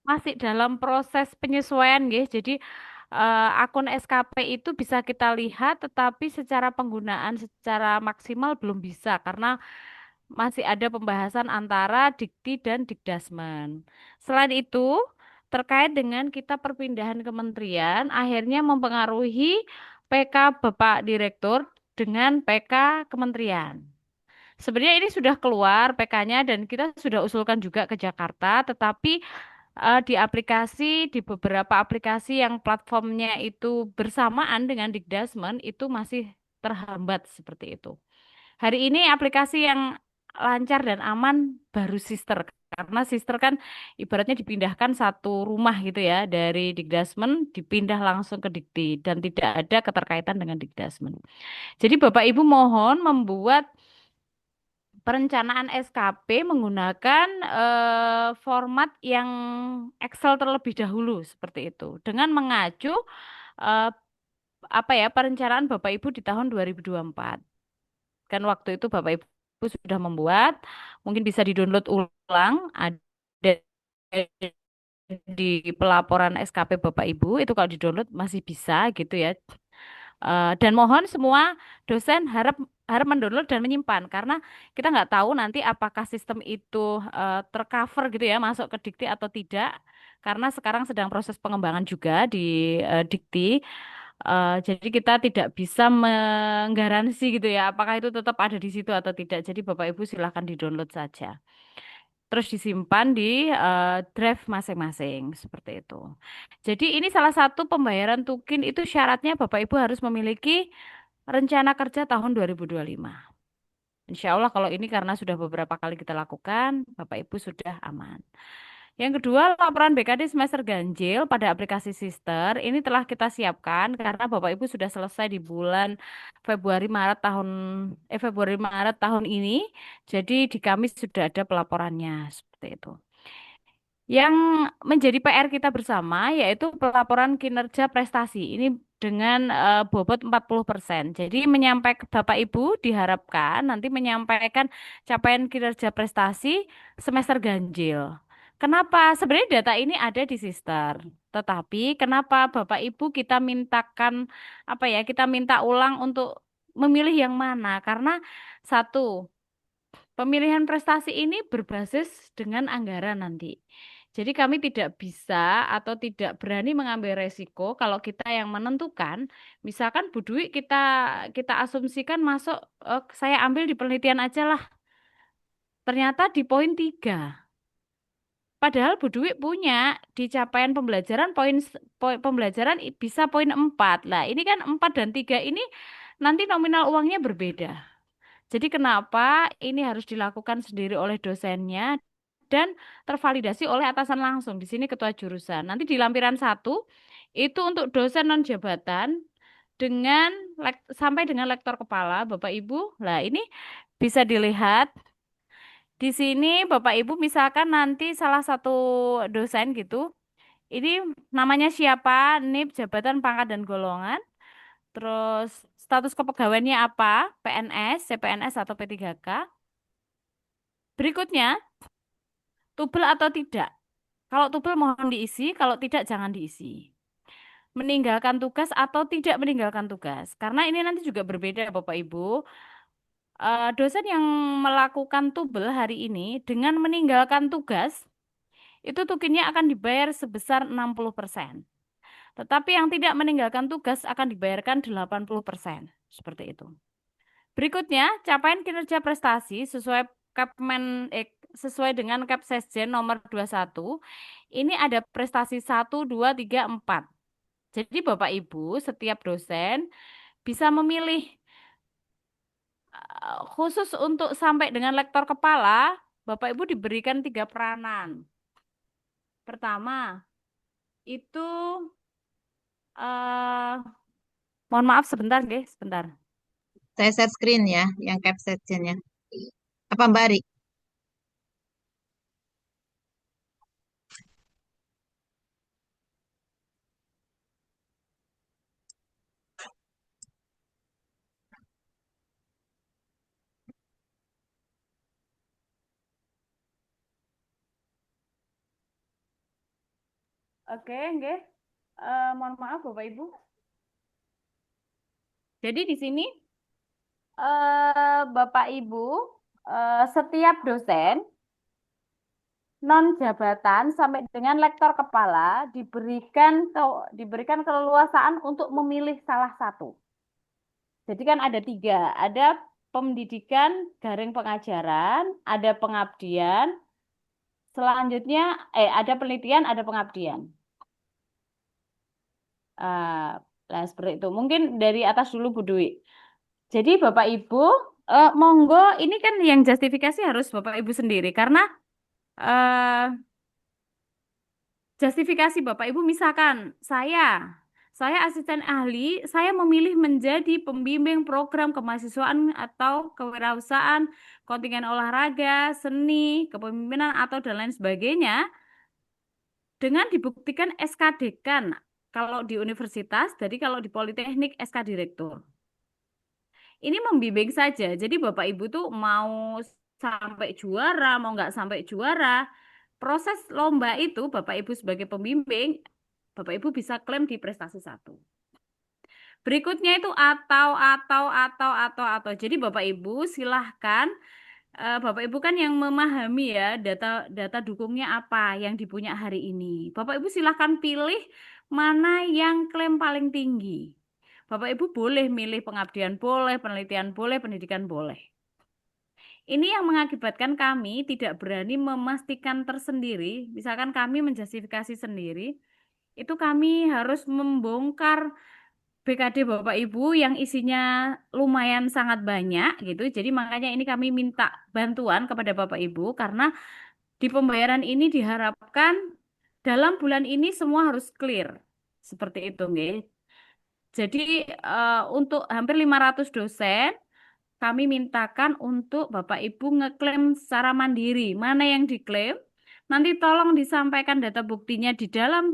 masih dalam proses penyesuaian, guys. Jadi akun SKP itu bisa kita lihat, tetapi secara penggunaan secara maksimal belum bisa karena masih ada pembahasan antara Dikti dan Dikdasmen. Selain itu, terkait dengan kita perpindahan kementerian, akhirnya mempengaruhi PK Bapak Direktur dengan PK Kementerian. Sebenarnya ini sudah keluar PK-nya dan kita sudah usulkan juga ke Jakarta, tetapi di aplikasi, di beberapa aplikasi yang platformnya itu bersamaan dengan Dikdasmen itu masih terhambat seperti itu. Hari ini aplikasi yang lancar dan aman baru Sister. Karena Sister kan ibaratnya dipindahkan satu rumah gitu ya, dari Dikdasmen dipindah langsung ke Dikti dan tidak ada keterkaitan dengan Dikdasmen. Jadi Bapak Ibu mohon membuat perencanaan SKP menggunakan format yang Excel terlebih dahulu seperti itu dengan mengacu eh, apa ya perencanaan Bapak Ibu di tahun 2024. Kan waktu itu Bapak Ibu sudah membuat, mungkin bisa di-download ulang, ada di pelaporan SKP Bapak Ibu, itu kalau di-download masih bisa gitu ya. Dan mohon semua dosen harap harap mendownload dan menyimpan karena kita nggak tahu nanti apakah sistem itu tercover gitu ya masuk ke Dikti atau tidak karena sekarang sedang proses pengembangan juga di Dikti. Jadi kita tidak bisa menggaransi gitu ya, apakah itu tetap ada di situ atau tidak. Jadi Bapak Ibu silahkan di-download saja. Terus disimpan di drive masing-masing seperti itu. Jadi ini salah satu pembayaran tukin itu syaratnya Bapak Ibu harus memiliki rencana kerja tahun 2025. Insya Allah kalau ini karena sudah beberapa kali kita lakukan, Bapak Ibu sudah aman. Yang kedua, laporan BKD semester ganjil pada aplikasi Sister ini telah kita siapkan karena Bapak Ibu sudah selesai di bulan Februari Maret tahun ini. Jadi di kami sudah ada pelaporannya seperti itu. Yang menjadi PR kita bersama yaitu pelaporan kinerja prestasi. Ini dengan bobot 40%. Jadi menyampaikan Bapak Ibu diharapkan nanti menyampaikan capaian kinerja prestasi semester ganjil. Kenapa? Sebenarnya data ini ada di Sister. Tetapi kenapa Bapak Ibu kita mintakan apa ya? Kita minta ulang untuk memilih yang mana? Karena satu, pemilihan prestasi ini berbasis dengan anggaran nanti. Jadi kami tidak bisa atau tidak berani mengambil resiko kalau kita yang menentukan, misalkan Bu Dwi kita asumsikan masuk, saya ambil di penelitian aja lah. Ternyata di poin 3. Padahal Bu Dwi punya di capaian pembelajaran pembelajaran bisa poin 4. Lah, ini kan 4 dan 3 ini nanti nominal uangnya berbeda. Jadi kenapa ini harus dilakukan sendiri oleh dosennya dan tervalidasi oleh atasan langsung. Di sini ketua jurusan. Nanti di lampiran satu itu untuk dosen non jabatan dengan sampai dengan lektor kepala, Bapak Ibu. Nah, ini bisa dilihat di sini Bapak Ibu misalkan nanti salah satu dosen gitu. Ini namanya siapa, NIP, jabatan, pangkat dan golongan. Terus status kepegawaiannya apa? PNS, CPNS atau P3K. Berikutnya, tubel atau tidak. Kalau tubel mohon diisi, kalau tidak jangan diisi. Meninggalkan tugas atau tidak meninggalkan tugas. Karena ini nanti juga berbeda Bapak Ibu. Dosen yang melakukan tubel hari ini dengan meninggalkan tugas, itu tukinnya akan dibayar sebesar 60%. Tetapi yang tidak meninggalkan tugas akan dibayarkan 80%. Seperti itu. Berikutnya, capaian kinerja prestasi sesuai dengan Kepsesjen nomor 21. Ini ada prestasi 1, 2, 3, 4. Jadi Bapak Ibu, setiap dosen bisa memilih khusus untuk sampai dengan lektor kepala, Bapak Ibu diberikan 3 peranan. Pertama, itu eh mohon maaf sebentar, guys, sebentar. Saya share screen ya, yang captionnya. Apa Mbak Ari? Oke, nggih. Mohon maaf Bapak Ibu. Jadi di sini Bapak Ibu, setiap dosen non jabatan sampai dengan lektor kepala diberikan keleluasaan untuk memilih salah satu. Jadi kan ada tiga, ada pendidikan garing pengajaran, ada pengabdian, selanjutnya ada penelitian, ada pengabdian. Ah, Nah, seperti itu. Mungkin dari atas dulu Bu Dwi. Jadi Bapak Ibu, monggo ini kan yang justifikasi harus Bapak Ibu sendiri karena eh, justifikasi Bapak Ibu misalkan saya asisten ahli, saya memilih menjadi pembimbing program kemahasiswaan atau kewirausahaan, kontingen olahraga, seni, kepemimpinan atau dan lain sebagainya dengan dibuktikan SK Dekan kalau di universitas, jadi kalau di Politeknik SK Direktur. Ini membimbing saja. Jadi Bapak Ibu tuh mau sampai juara, mau nggak sampai juara, proses lomba itu Bapak Ibu sebagai pembimbing, Bapak Ibu bisa klaim di prestasi satu. Berikutnya itu atau. Jadi Bapak Ibu silahkan, Bapak Ibu kan yang memahami ya data dukungnya apa yang dipunya hari ini. Bapak Ibu silahkan pilih mana yang klaim paling tinggi. Bapak Ibu boleh milih pengabdian boleh, penelitian boleh, pendidikan boleh. Ini yang mengakibatkan kami tidak berani memastikan tersendiri, misalkan kami menjustifikasi sendiri, itu kami harus membongkar BKD Bapak Ibu yang isinya lumayan sangat banyak gitu. Jadi makanya ini kami minta bantuan kepada Bapak Ibu karena di pembayaran ini diharapkan dalam bulan ini semua harus clear. Seperti itu, nggih. Jadi untuk hampir 500 dosen kami mintakan untuk Bapak Ibu ngeklaim secara mandiri. Mana yang diklaim? Nanti tolong disampaikan data buktinya di dalam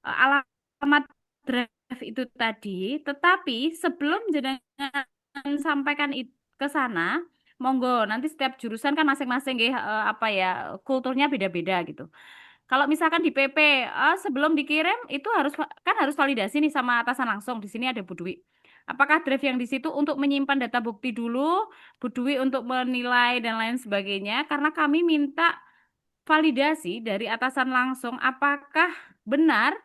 alamat drive itu tadi. Tetapi sebelum jenengan sampaikan ke sana, monggo nanti setiap jurusan kan masing-masing ya, apa ya kulturnya beda-beda gitu. Kalau misalkan di PP, sebelum dikirim itu harus validasi nih sama atasan langsung. Di sini ada Bu Dwi. Apakah drive yang di situ untuk menyimpan data bukti dulu, Bu Dwi untuk menilai dan lain sebagainya? Karena kami minta validasi dari atasan langsung apakah benar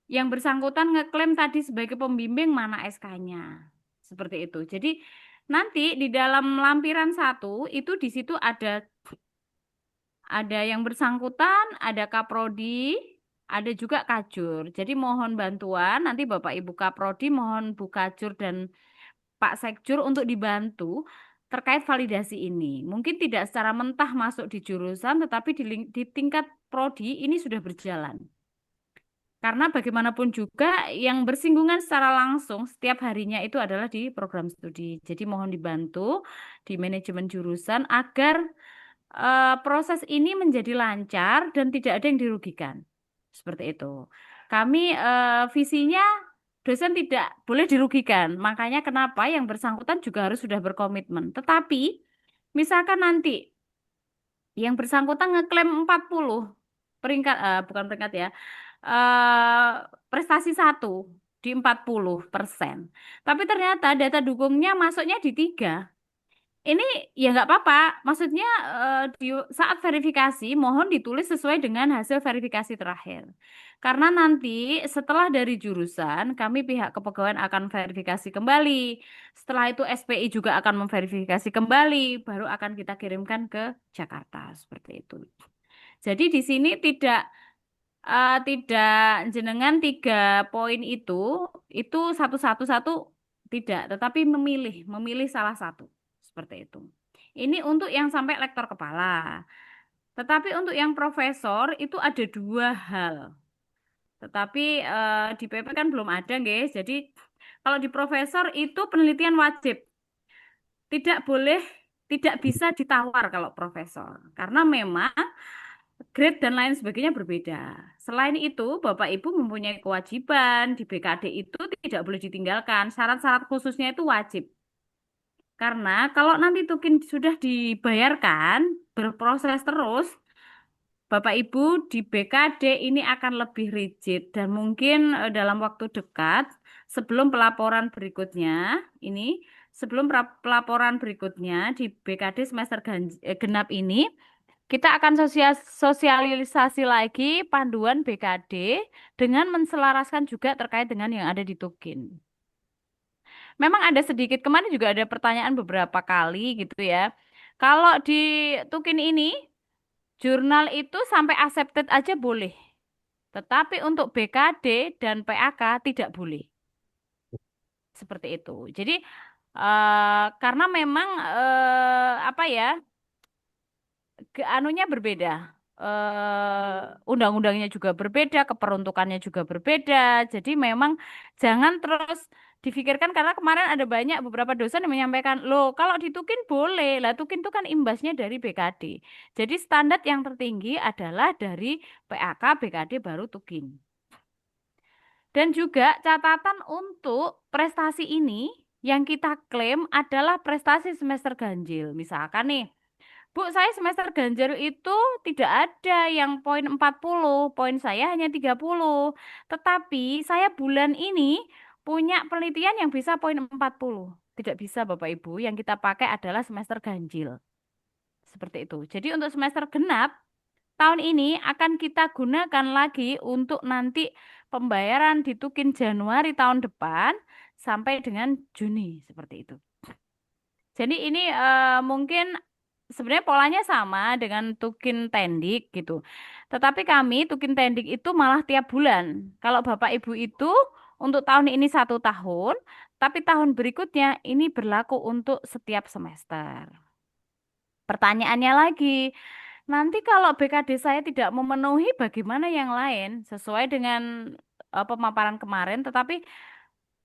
yang bersangkutan ngeklaim tadi sebagai pembimbing mana SK-nya. Seperti itu. Jadi nanti di dalam lampiran satu itu di situ ada yang bersangkutan, ada Kaprodi, ada juga Kajur. Jadi mohon bantuan nanti Bapak Ibu Kaprodi, mohon Bu Kajur dan Pak Sekjur untuk dibantu terkait validasi ini. Mungkin tidak secara mentah masuk di jurusan, tetapi di tingkat prodi ini sudah berjalan. Karena bagaimanapun juga yang bersinggungan secara langsung setiap harinya itu adalah di program studi. Jadi mohon dibantu di manajemen jurusan agar proses ini menjadi lancar dan tidak ada yang dirugikan. Seperti itu. Kami visinya dosen tidak boleh dirugikan. Makanya kenapa yang bersangkutan juga harus sudah berkomitmen. Tetapi misalkan nanti yang bersangkutan ngeklaim 40 peringkat, bukan peringkat ya, eh, prestasi satu di 40%. Tapi ternyata data dukungnya masuknya di tiga. Ini ya nggak apa-apa. Maksudnya di saat verifikasi mohon ditulis sesuai dengan hasil verifikasi terakhir. Karena nanti setelah dari jurusan kami pihak kepegawaian akan verifikasi kembali. Setelah itu SPI juga akan memverifikasi kembali, baru akan kita kirimkan ke Jakarta seperti itu. Jadi di sini tidak jenengan tiga poin itu satu tidak, tetapi memilih salah satu seperti itu. Ini untuk yang sampai lektor kepala. Tetapi untuk yang profesor itu ada dua hal. Tetapi di PP kan belum ada, guys. Jadi kalau di profesor itu penelitian wajib. Tidak boleh, tidak bisa ditawar kalau profesor. Karena memang grade dan lain sebagainya berbeda. Selain itu, Bapak Ibu mempunyai kewajiban di BKD itu tidak boleh ditinggalkan. Syarat-syarat khususnya itu wajib. Karena kalau nanti tukin sudah dibayarkan, berproses terus, Bapak Ibu di BKD ini akan lebih rigid dan mungkin dalam waktu dekat sebelum pelaporan berikutnya ini sebelum pelaporan berikutnya di BKD semester genap ini kita akan sosialisasi lagi panduan BKD dengan menselaraskan juga terkait dengan yang ada di Tukin. Memang ada sedikit kemarin juga ada pertanyaan beberapa kali gitu ya. Kalau di Tukin ini jurnal itu sampai accepted aja boleh. Tetapi untuk BKD dan PAK tidak boleh. Seperti itu. Jadi karena memang apa ya, anunya berbeda. Undang-undangnya juga berbeda, keperuntukannya juga berbeda. Jadi memang jangan terus difikirkan karena kemarin ada banyak beberapa dosen yang menyampaikan, loh kalau di Tukin boleh. Lah Tukin itu kan imbasnya dari BKD. Jadi standar yang tertinggi adalah dari PAK, BKD baru Tukin. Dan juga catatan untuk prestasi ini yang kita klaim adalah prestasi semester ganjil. Misalkan nih, Bu, saya semester ganjil itu tidak ada yang poin 40, poin saya hanya 30. Tetapi saya bulan ini punya penelitian yang bisa poin 40. Tidak bisa Bapak Ibu, yang kita pakai adalah semester ganjil. Seperti itu. Jadi untuk semester genap, tahun ini akan kita gunakan lagi untuk nanti pembayaran di Tukin Januari tahun depan sampai dengan Juni seperti itu. Jadi ini mungkin sebenarnya polanya sama dengan Tukin Tendik gitu. Tetapi kami Tukin Tendik itu malah tiap bulan. Kalau Bapak Ibu itu untuk tahun ini 1 tahun, tapi tahun berikutnya ini berlaku untuk setiap semester. Pertanyaannya lagi, nanti kalau BKD saya tidak memenuhi bagaimana yang lain sesuai dengan pemaparan kemarin, tetapi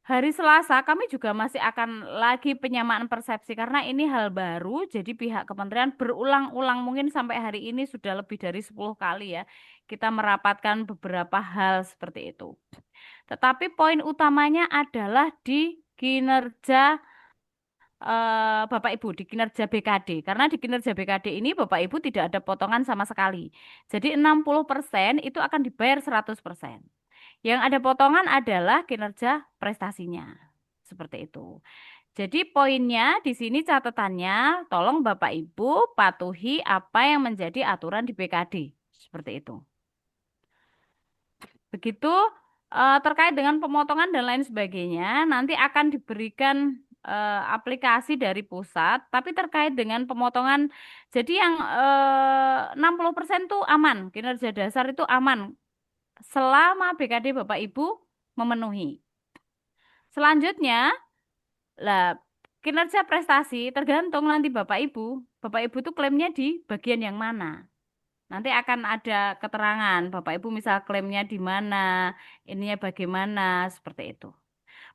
hari Selasa kami juga masih akan lagi penyamaan persepsi karena ini hal baru, jadi pihak kementerian berulang-ulang mungkin sampai hari ini sudah lebih dari 10 kali ya kita merapatkan beberapa hal seperti itu. Tetapi poin utamanya adalah di kinerja Bapak Ibu di kinerja BKD. Karena di kinerja BKD ini Bapak Ibu tidak ada potongan sama sekali. Jadi 60% itu akan dibayar 100%. Yang ada potongan adalah kinerja prestasinya. Seperti itu. Jadi poinnya di sini catatannya, tolong Bapak Ibu patuhi apa yang menjadi aturan di BKD. Seperti itu. Begitu terkait dengan pemotongan dan lain sebagainya, nanti akan diberikan aplikasi dari pusat, tapi terkait dengan pemotongan, jadi yang 60% tuh aman, kinerja dasar itu aman, selama BKD Bapak Ibu memenuhi. Selanjutnya, lah kinerja prestasi tergantung nanti Bapak Ibu. Bapak Ibu tuh klaimnya di bagian yang mana. Nanti akan ada keterangan, Bapak Ibu misal klaimnya di mana, ininya bagaimana, seperti itu.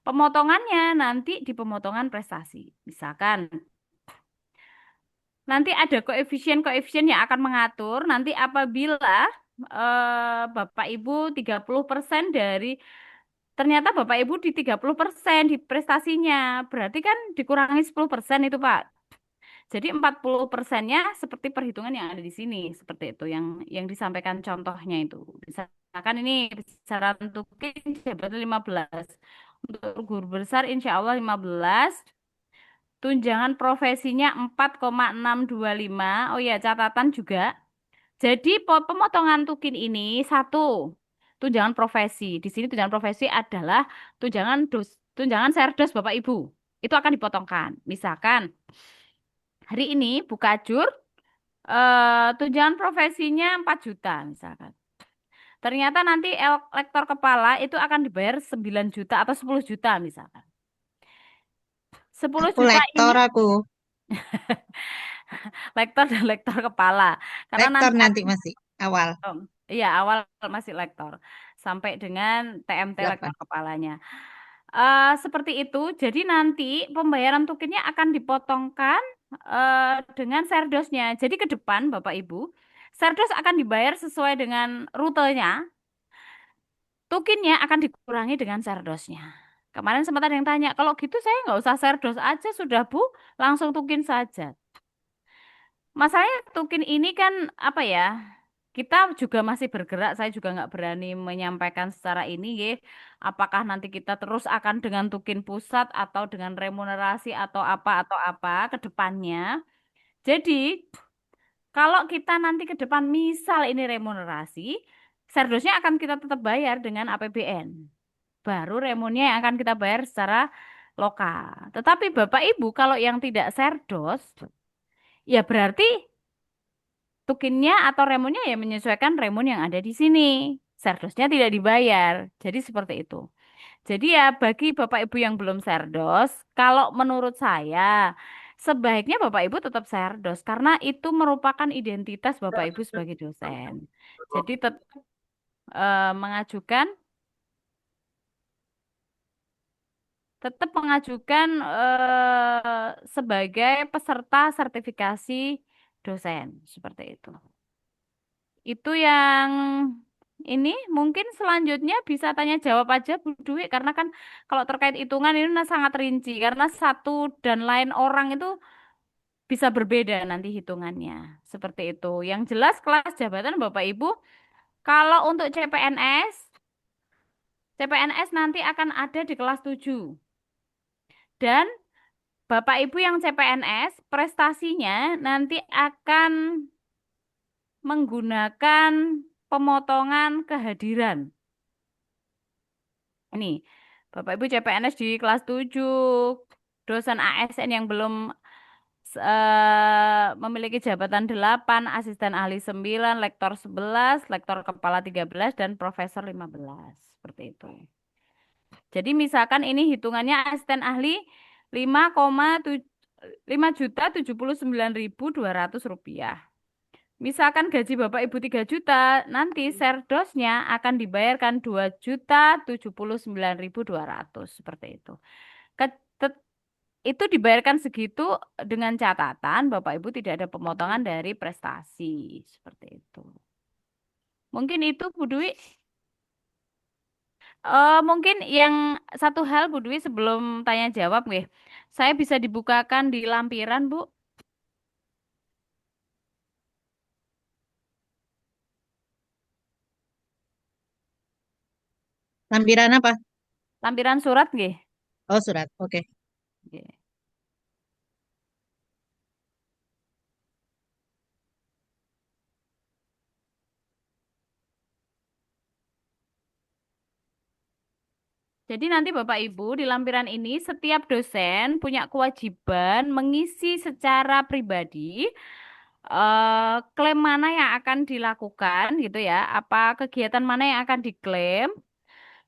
Pemotongannya nanti di pemotongan prestasi. Misalkan nanti ada koefisien-koefisien yang akan mengatur nanti apabila Bapak Ibu 30% dari ternyata Bapak Ibu di 30% di prestasinya. Berarti kan dikurangi 10% itu, Pak. Jadi 40%-nya seperti perhitungan yang ada di sini, seperti itu yang disampaikan contohnya itu. Misalkan ini besaran untuk jabatan 15. Untuk guru besar insya Allah 15. Tunjangan profesinya 4,625. Oh ya, catatan juga. Jadi pemotongan tukin ini satu, tunjangan profesi. Di sini tunjangan profesi adalah tunjangan serdos Bapak Ibu. Itu akan dipotongkan. Misalkan hari ini Bukajur tunjangan profesinya 4 juta misalkan. Ternyata nanti lektor kepala itu akan dibayar 9 juta atau 10 juta misalkan. 10 Aku juta lektor ini aku. lektor dan lektor kepala. Karena Lektor nanti nanti masih awal iya awal masih lektor sampai dengan TMT 8. lektor kepalanya. Seperti itu. Jadi nanti pembayaran tukinnya akan dipotongkan dengan serdosnya. Jadi ke depan Bapak Ibu, serdos akan dibayar sesuai dengan rutenya. Tukinnya akan dikurangi dengan serdosnya. Kemarin sempat ada yang tanya, kalau gitu saya nggak usah serdos aja sudah Bu, langsung tukin saja. Masalahnya tukin ini kan apa ya? kita juga masih bergerak. Saya juga nggak berani menyampaikan secara ini, ya. Apakah nanti kita terus akan dengan tukin pusat atau dengan remunerasi atau apa ke depannya. Jadi, kalau kita nanti ke depan misal ini remunerasi, serdosnya akan kita tetap bayar dengan APBN. Baru remunnya yang akan kita bayar secara lokal. Tetapi Bapak Ibu kalau yang tidak serdos, ya berarti tukinnya atau remunnya ya menyesuaikan remun yang ada di sini. Serdosnya tidak dibayar. Jadi seperti itu. Jadi ya bagi Bapak Ibu yang belum serdos, kalau menurut saya sebaiknya Bapak Ibu tetap serdos karena itu merupakan identitas Bapak Ibu sebagai dosen. Jadi tetap mengajukan sebagai peserta sertifikasi dosen seperti itu. Itu yang ini mungkin selanjutnya bisa tanya jawab aja Bu Dwi karena kan kalau terkait hitungan ini sangat rinci karena satu dan lain orang itu bisa berbeda nanti hitungannya. Seperti itu. Yang jelas kelas jabatan Bapak Ibu kalau untuk CPNS nanti akan ada di kelas 7. Dan Bapak Ibu yang CPNS prestasinya nanti akan menggunakan pemotongan kehadiran. Ini, Bapak Ibu CPNS di kelas 7, dosen ASN yang belum memiliki jabatan 8, asisten ahli 9, lektor 11, lektor kepala 13, dan profesor 15. Seperti itu. Jadi misalkan ini hitungannya asisten ahli 5,5 juta 79.200 rupiah. Misalkan gaji Bapak Ibu 3 juta, nanti serdosnya akan dibayarkan 2,079.200 seperti itu. Itu dibayarkan segitu dengan catatan Bapak Ibu tidak ada pemotongan dari prestasi seperti itu. Mungkin itu Bu Dwi. Mungkin yang satu hal Bu Dwi sebelum tanya jawab nih, saya bisa dibukakan di lampiran Bu, Lampiran apa? lampiran surat nggih. Oh, surat. Oke. Nggih. Jadi nanti Bapak Ibu di lampiran ini setiap dosen punya kewajiban mengisi secara pribadi klaim mana yang akan dilakukan gitu ya, apa kegiatan mana yang akan diklaim.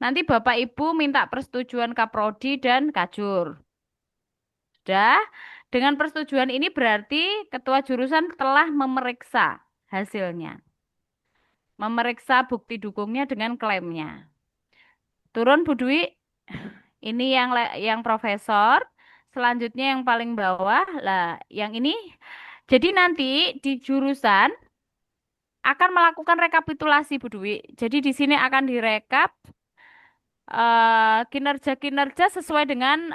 Nanti Bapak Ibu minta persetujuan Kaprodi dan Kajur. Sudah, dengan persetujuan ini berarti ketua jurusan telah memeriksa hasilnya, memeriksa bukti dukungnya dengan klaimnya. Turun Bu Dwi. Ini yang profesor, selanjutnya yang paling bawah lah, yang ini. Jadi nanti di jurusan akan melakukan rekapitulasi Bu Dwi. Jadi di sini akan direkap kinerja-kinerja sesuai dengan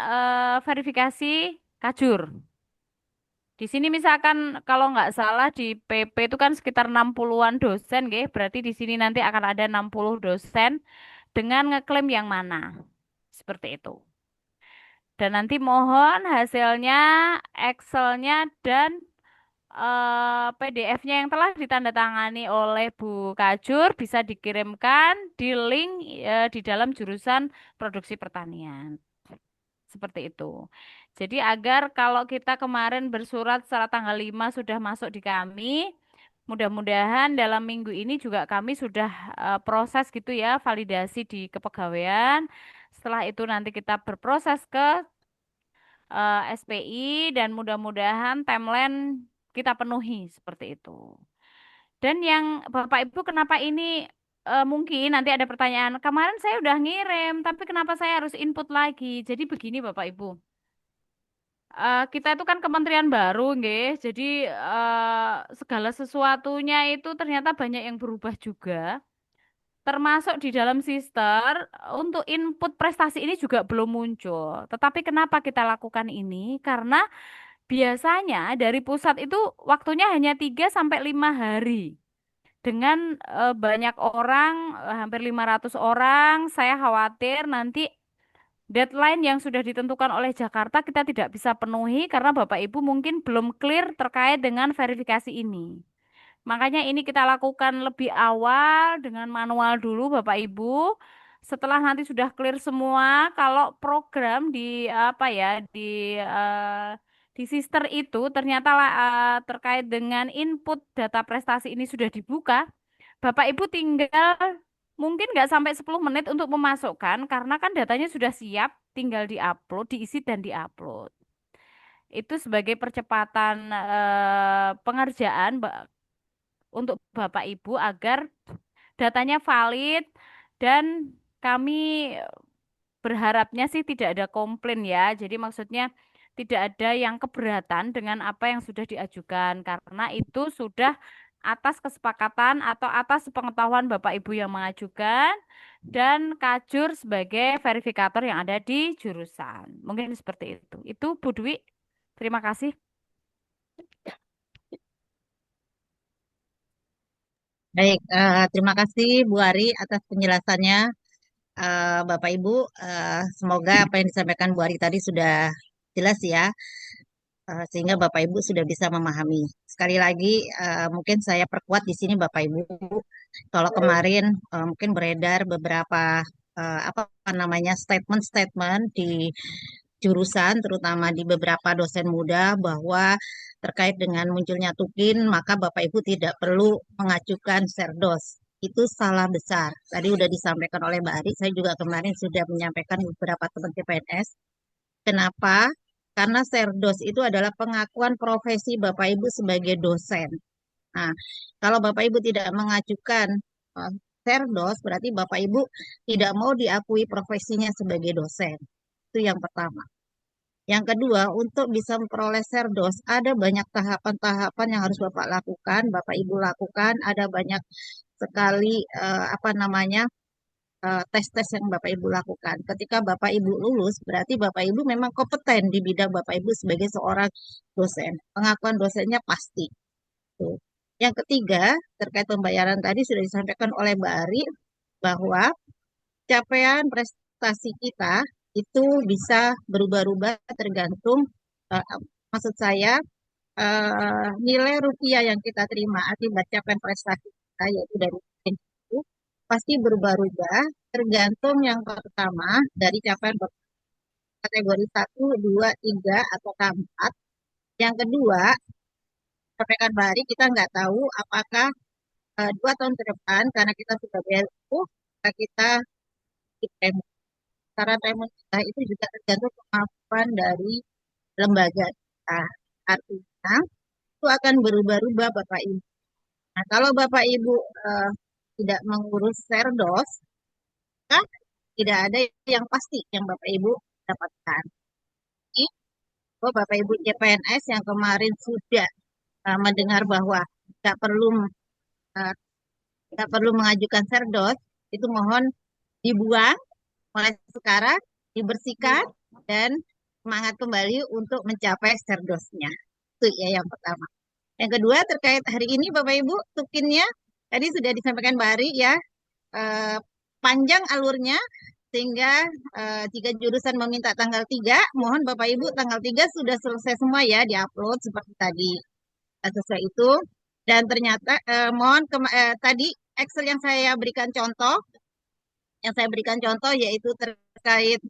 verifikasi Kajur. Di sini misalkan kalau nggak salah di PP itu kan sekitar 60-an dosen, nggih. Berarti di sini nanti akan ada 60 dosen dengan ngeklaim yang mana. Seperti itu. Dan nanti mohon hasilnya, Excelnya dan PDF-nya yang telah ditandatangani oleh Bu Kajur bisa dikirimkan di link di dalam jurusan produksi pertanian. Seperti itu. Jadi agar kalau kita kemarin bersurat secara tanggal 5 sudah masuk di kami, mudah-mudahan dalam minggu ini juga kami sudah proses gitu ya, validasi di kepegawaian. Setelah itu nanti kita berproses ke SPI dan mudah-mudahan timeline kita penuhi seperti itu. Dan yang Bapak Ibu kenapa ini mungkin nanti ada pertanyaan, kemarin saya udah ngirim, tapi kenapa saya harus input lagi? Jadi begini Bapak Ibu, kita itu kan kementerian baru, nggih. Jadi segala sesuatunya itu ternyata banyak yang berubah juga. Termasuk di dalam sister, untuk input prestasi ini juga belum muncul. Tetapi kenapa kita lakukan ini? Karena biasanya dari pusat itu waktunya hanya 3 sampai 5 hari. Dengan banyak orang, hampir 500 orang, saya khawatir nanti deadline yang sudah ditentukan oleh Jakarta kita tidak bisa penuhi karena Bapak Ibu mungkin belum clear terkait dengan verifikasi ini. Makanya ini kita lakukan lebih awal dengan manual dulu Bapak Ibu. Setelah nanti sudah clear semua, kalau program di apa ya di sister itu ternyata terkait dengan input data prestasi ini sudah dibuka, Bapak Ibu tinggal mungkin nggak sampai 10 menit untuk memasukkan karena kan datanya sudah siap, tinggal diupload, diisi dan diupload. Itu sebagai percepatan pengerjaan untuk Bapak Ibu agar datanya valid dan kami berharapnya sih tidak ada komplain ya. Jadi maksudnya tidak ada yang keberatan dengan apa yang sudah diajukan karena itu sudah atas kesepakatan atau atas pengetahuan Bapak Ibu yang mengajukan dan Kajur sebagai verifikator yang ada di jurusan. Mungkin seperti itu. Itu Bu Dwi. Terima kasih. Baik, terima kasih Bu Ari atas penjelasannya. Bapak Ibu, semoga apa yang disampaikan Bu Ari tadi sudah jelas ya, sehingga Bapak Ibu sudah bisa memahami. Sekali lagi, mungkin saya perkuat di sini Bapak Ibu, kalau kemarin mungkin beredar beberapa apa namanya statement-statement di jurusan, terutama di beberapa dosen muda bahwa terkait dengan munculnya tukin, maka Bapak Ibu tidak perlu mengajukan serdos. Itu salah besar. Tadi sudah disampaikan oleh Mbak Ari, saya juga kemarin sudah menyampaikan beberapa teman CPNS. Kenapa? Karena serdos itu adalah pengakuan profesi Bapak Ibu sebagai dosen. Nah, kalau Bapak Ibu tidak mengajukan eh, serdos, berarti Bapak Ibu tidak mau diakui profesinya sebagai dosen. Itu yang pertama. Yang kedua, untuk bisa memperoleh serdos, ada banyak tahapan-tahapan yang harus Bapak lakukan, Bapak Ibu lakukan, ada banyak sekali apa namanya tes-tes yang Bapak Ibu lakukan. Ketika Bapak Ibu lulus, berarti Bapak Ibu memang kompeten di bidang Bapak Ibu sebagai seorang dosen. Pengakuan dosennya pasti. Tuh. Yang ketiga, terkait pembayaran tadi sudah disampaikan oleh Mbak Ari bahwa capaian prestasi kita itu bisa berubah-ubah tergantung eh, maksud saya nilai rupiah yang kita terima akibat capaian prestasi kita yaitu dari itu pasti berubah-ubah tergantung yang pertama dari capaian kategori satu, 2, 3 atau keempat. Yang kedua, sampaikan Bari kita nggak tahu apakah 2 tahun ke depan karena kita sudah BLU kita cara kita itu juga tergantung kemampuan dari lembaga kita. Artinya itu akan berubah-ubah Bapak Ibu. Nah, kalau Bapak Ibu tidak mengurus Serdos, maka tidak ada yang pasti yang Bapak Ibu dapatkan. Jadi, oh, Bapak Ibu CPNS yang kemarin sudah mendengar bahwa tidak perlu uh, tidak perlu mengajukan Serdos, itu mohon dibuang mulai sekarang, dibersihkan dan semangat kembali untuk mencapai Serdosnya. Itu ya yang pertama. Yang kedua terkait hari ini Bapak Ibu tukinnya tadi sudah disampaikan Mbak Ari ya eh, panjang alurnya sehingga jika jurusan meminta tanggal 3, mohon Bapak Ibu tanggal 3 sudah selesai semua ya diupload seperti tadi. Sesuai itu dan ternyata mohon tadi Excel yang saya berikan contoh yaitu terkait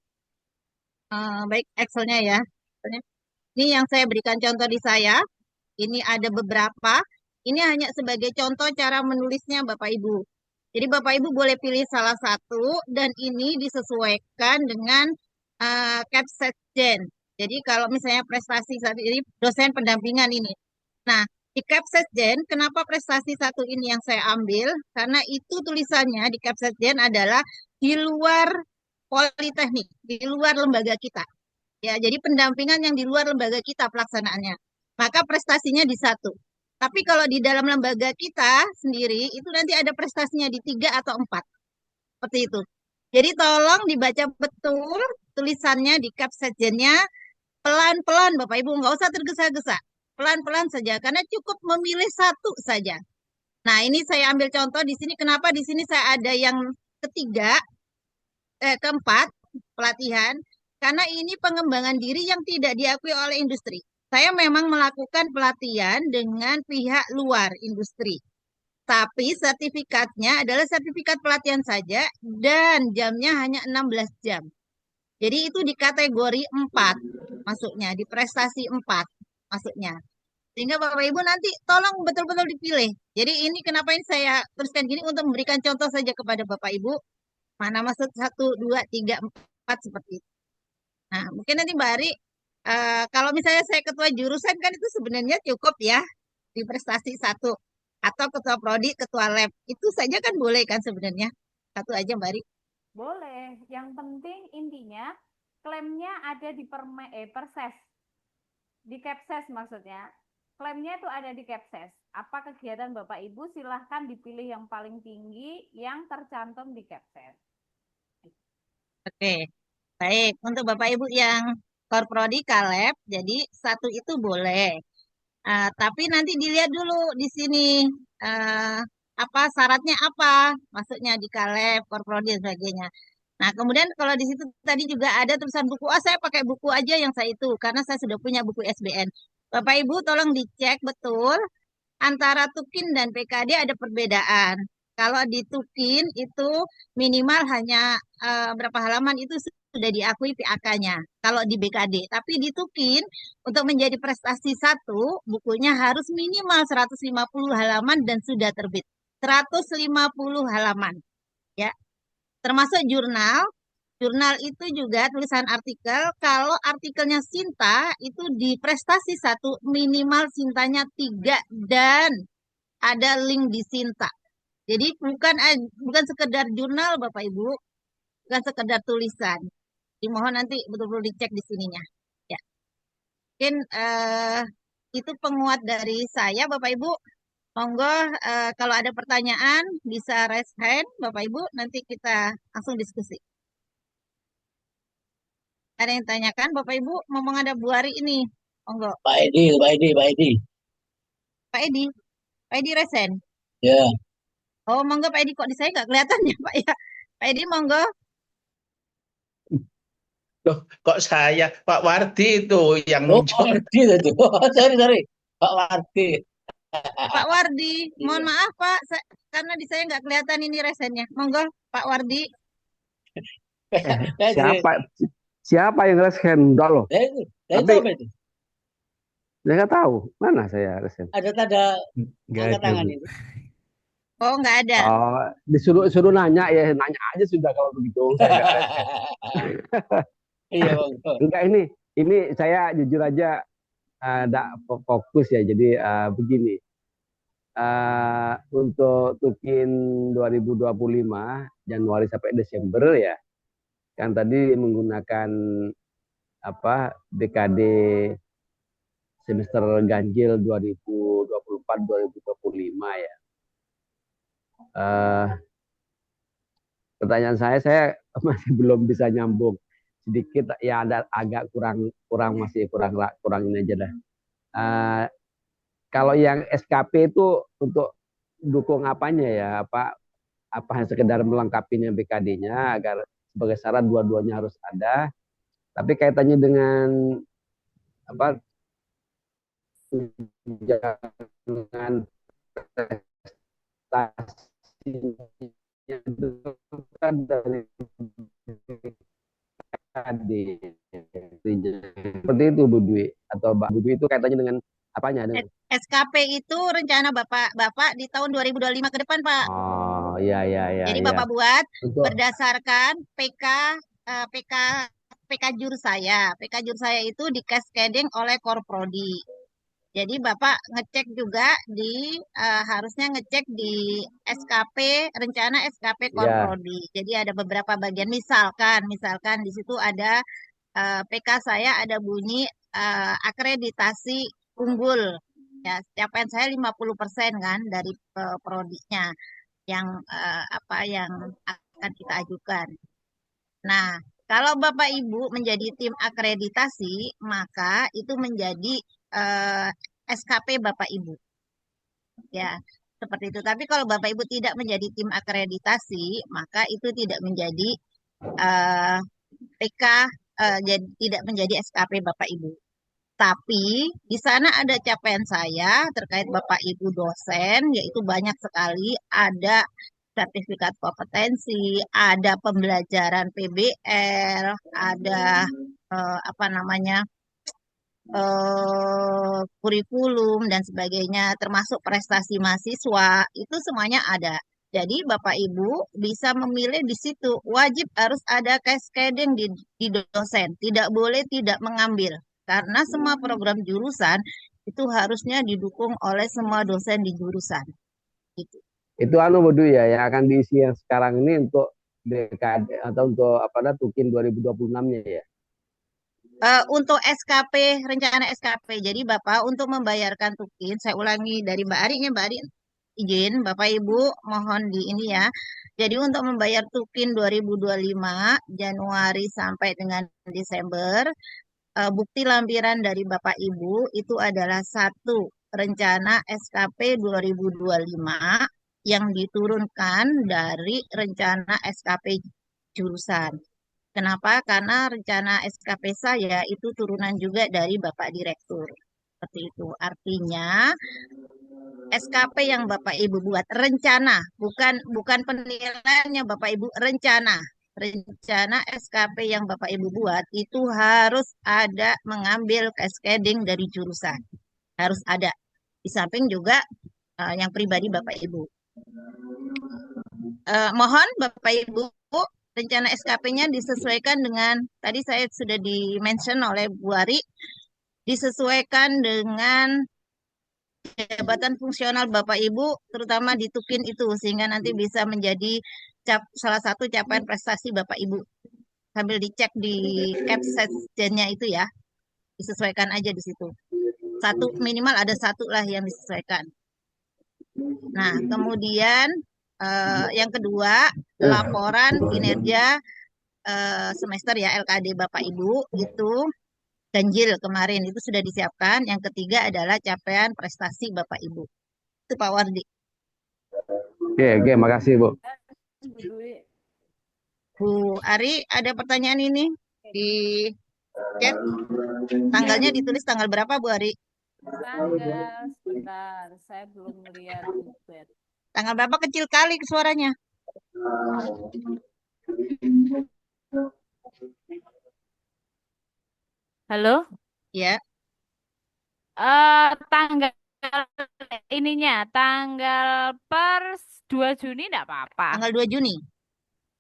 baik Excelnya ya. Ini yang saya berikan contoh di saya. Ini ada beberapa. Ini hanya sebagai contoh cara menulisnya Bapak Ibu. Jadi Bapak Ibu boleh pilih salah satu dan ini disesuaikan dengan capset Gen. Jadi kalau misalnya prestasi saat ini dosen pendampingan ini. Nah, di capset Gen, kenapa prestasi satu ini yang saya ambil? Karena itu tulisannya di capset Gen adalah di luar politeknik, di luar lembaga kita. Ya, jadi pendampingan yang di luar lembaga kita pelaksanaannya. Maka prestasinya di satu. Tapi kalau di dalam lembaga kita sendiri, itu nanti ada prestasinya di 3 atau 4. Seperti itu. Jadi tolong dibaca betul tulisannya di capsajennya pelan-pelan Bapak Ibu. Nggak usah tergesa-gesa. Pelan-pelan saja. Karena cukup memilih satu saja. Nah, ini saya ambil contoh di sini. Kenapa di sini saya ada yang ketiga, keempat, pelatihan? Karena ini pengembangan diri yang tidak diakui oleh industri. Saya memang melakukan pelatihan dengan pihak luar industri. Tapi sertifikatnya adalah sertifikat pelatihan saja dan jamnya hanya 16 jam. Jadi itu di kategori 4 masuknya, di prestasi 4 masuknya. Sehingga Bapak Ibu nanti tolong betul-betul dipilih. Jadi ini kenapa ini saya teruskan gini untuk memberikan contoh saja kepada Bapak Ibu. Mana maksud 1, 2, 3, 4 seperti itu. Nah, mungkin nanti Mbak Ari, kalau misalnya saya ketua jurusan kan itu sebenarnya cukup ya di prestasi satu. Atau ketua prodi, ketua lab. Itu saja kan boleh kan sebenarnya. Satu aja Mbak Ari. Boleh. Yang penting intinya klaimnya ada di Perses, di Kepses maksudnya. Klaimnya itu ada di Kepses. Apa kegiatan Bapak Ibu silahkan dipilih yang paling tinggi yang tercantum di Kepses. Oke, baik. Untuk Bapak Ibu yang korprodi, kaleb, jadi satu itu boleh. Tapi nanti dilihat dulu di sini eh, apa syaratnya apa, maksudnya di kaleb, korprodi dan sebagainya. Nah, kemudian kalau di situ tadi juga ada tulisan buku, saya pakai buku aja yang saya itu karena saya sudah punya buku SBN. Bapak Ibu tolong dicek betul antara Tukin dan PKD ada perbedaan. Kalau di Tukin itu minimal hanya berapa halaman itu sudah diakui PAK-nya. Kalau di BKD, tapi di Tukin untuk menjadi prestasi satu, bukunya harus minimal 150 halaman dan sudah terbit. 150 halaman, ya. Termasuk jurnal. Jurnal itu juga tulisan artikel. Kalau artikelnya Sinta, itu di prestasi satu minimal Sintanya 3 dan ada link di Sinta. Jadi bukan sekedar jurnal Bapak Ibu, bukan sekedar tulisan. Dimohon nanti betul-betul dicek di sininya. Ya, mungkin itu penguat dari saya Bapak Ibu. Monggo kalau ada pertanyaan bisa raise hand Bapak Ibu, nanti kita langsung diskusi. Ada yang tanyakan Bapak Ibu, ngomong ada Bu Ari ini. Monggo. Pak Edi, Pak Edi, Pak Edi. Pak Edi, Pak Edi raise hand. Ya, Oh, monggo Pak Edi, kok di saya nggak kelihatan ya Pak ya. Pak Edi monggo. Loh, kok saya Pak Wardi itu yang oh muncul. Wardi itu. Oh, sorry, Pak Wardi. Pak Wardi, mohon Iya. maaf Pak, karena di saya nggak kelihatan ini resennya. Monggo, Pak Wardi. Saya, Siapa siapa yang resen? Enggak loh. itu Tapi apa itu? saya nggak tahu mana saya resen. Ada tanda Nggak angkat ada, tangan Bu. itu. Oh, nggak ada. Oh, disuruh suruh nanya ya, nanya aja sudah kalau begitu. Saya nggak resen. Iya, Bang. Enggak ini saya jujur aja ada fokus ya. Jadi begini. Untuk Tukin 2025 Januari sampai Desember ya, kan tadi menggunakan apa BKD semester ganjil 2024-2025 ya. Eh, Pertanyaan saya masih belum bisa nyambung sedikit ya, ada agak kurang kurang masih kurang kurang ini aja dah. Eh, Kalau yang SKP itu untuk dukung apanya ya, apa hanya sekedar melengkapinya BKD-nya agar sebagai syarat dua-duanya harus ada, tapi kaitannya dengan apa dengan prestasinya itu kan dari BKD. Seperti itu Bu Dwi atau Mbak Bu Dwi, itu kaitannya dengan apanya dengan. SKP itu rencana Bapak di tahun 2025 ke depan, Pak. Oh, iya iya iya Jadi iya. Bapak buat Untuk berdasarkan PK eh, PK PK jur saya. PK jur saya itu di cascading oleh Korprodi. Jadi Bapak ngecek juga harusnya ngecek di SKP, rencana SKP ya, Korprodi. Jadi ada beberapa bagian, misalkan di situ ada PK saya ada bunyi akreditasi unggul. Ya, capaian saya 50% kan dari prodinya yang apa yang akan kita ajukan. Nah, kalau Bapak Ibu menjadi tim akreditasi, maka itu menjadi SKP Bapak Ibu. Ya, Seperti itu. Tapi kalau Bapak Ibu tidak menjadi tim akreditasi, maka itu tidak menjadi eh, PK, jadi tidak menjadi SKP Bapak Ibu. Tapi di sana ada capaian saya terkait Bapak Ibu dosen, yaitu banyak sekali. Ada sertifikat kompetensi, ada pembelajaran PBL, ada apa namanya kurikulum dan sebagainya, termasuk prestasi mahasiswa, itu semuanya ada. Jadi Bapak Ibu bisa memilih di situ. Wajib harus ada cascading di dosen. Tidak boleh tidak mengambil. Karena semua program jurusan itu harusnya didukung oleh semua dosen di jurusan. Gitu. Itu Budu ya, yang akan diisi yang sekarang ini untuk dekade atau untuk Tukin 2026-nya ya. Untuk SKP, rencana SKP. Jadi Bapak untuk membayarkan Tukin, saya ulangi dari Mbak Ari, Mbak Ari izin, Bapak Ibu mohon di ini ya. Jadi untuk membayar Tukin 2025 Januari sampai dengan Desember, bukti lampiran dari Bapak Ibu itu adalah satu rencana SKP 2025 yang diturunkan dari rencana SKP jurusan. Kenapa? Karena rencana SKP saya itu turunan juga dari Bapak Direktur. Seperti itu. Artinya SKP yang Bapak Ibu buat rencana, bukan penilaiannya Bapak Ibu, rencana. Rencana SKP yang Bapak Ibu buat itu harus ada mengambil cascading dari jurusan. Harus ada. Di samping juga yang pribadi Bapak Ibu. Mohon Bapak Ibu rencana SKP-nya disesuaikan dengan tadi saya sudah di-mention oleh Bu Ari, disesuaikan dengan jabatan fungsional Bapak Ibu, terutama di Tukin itu, sehingga nanti bisa menjadi salah satu capaian prestasi Bapak Ibu. Sambil dicek di capsesnya itu ya, disesuaikan aja di situ. Satu minimal ada satu lah yang disesuaikan. Nah, kemudian yang kedua, laporan kinerja semester ya LKD Bapak Ibu itu ganjil kemarin itu sudah disiapkan. Yang ketiga adalah capaian prestasi Bapak Ibu. Itu Pak Wardi. Oke, makasih Bu. Bu Ari, ada pertanyaan ini di chat. Tanggalnya ditulis tanggal berapa Bu Ari? Tanggal, sebentar, saya belum melihat Ubed. Tanggal berapa kecil kali suaranya? Halo? Ya. Tanggal ininya, tanggal per 2 Juni enggak apa-apa. Tanggal 2 Juni.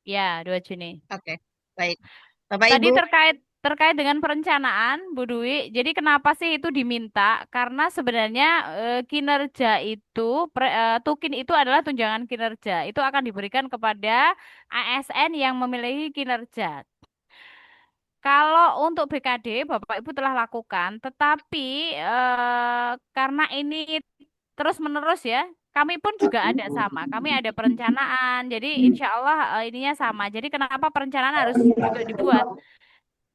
Ya, 2 Juni. Oke, baik. Bapak Tadi Ibu. terkait dengan perencanaan, Bu Dwi. Jadi kenapa sih itu diminta? Karena sebenarnya kinerja itu, Tukin itu adalah tunjangan kinerja. Itu akan diberikan kepada ASN yang memiliki kinerja. Kalau untuk BKD, Bapak Ibu telah lakukan, tetapi karena ini terus-menerus ya, kami pun juga ada sama. Kami ada perencanaan, jadi insya Allah ininya sama. Jadi kenapa perencanaan harus juga dibuat?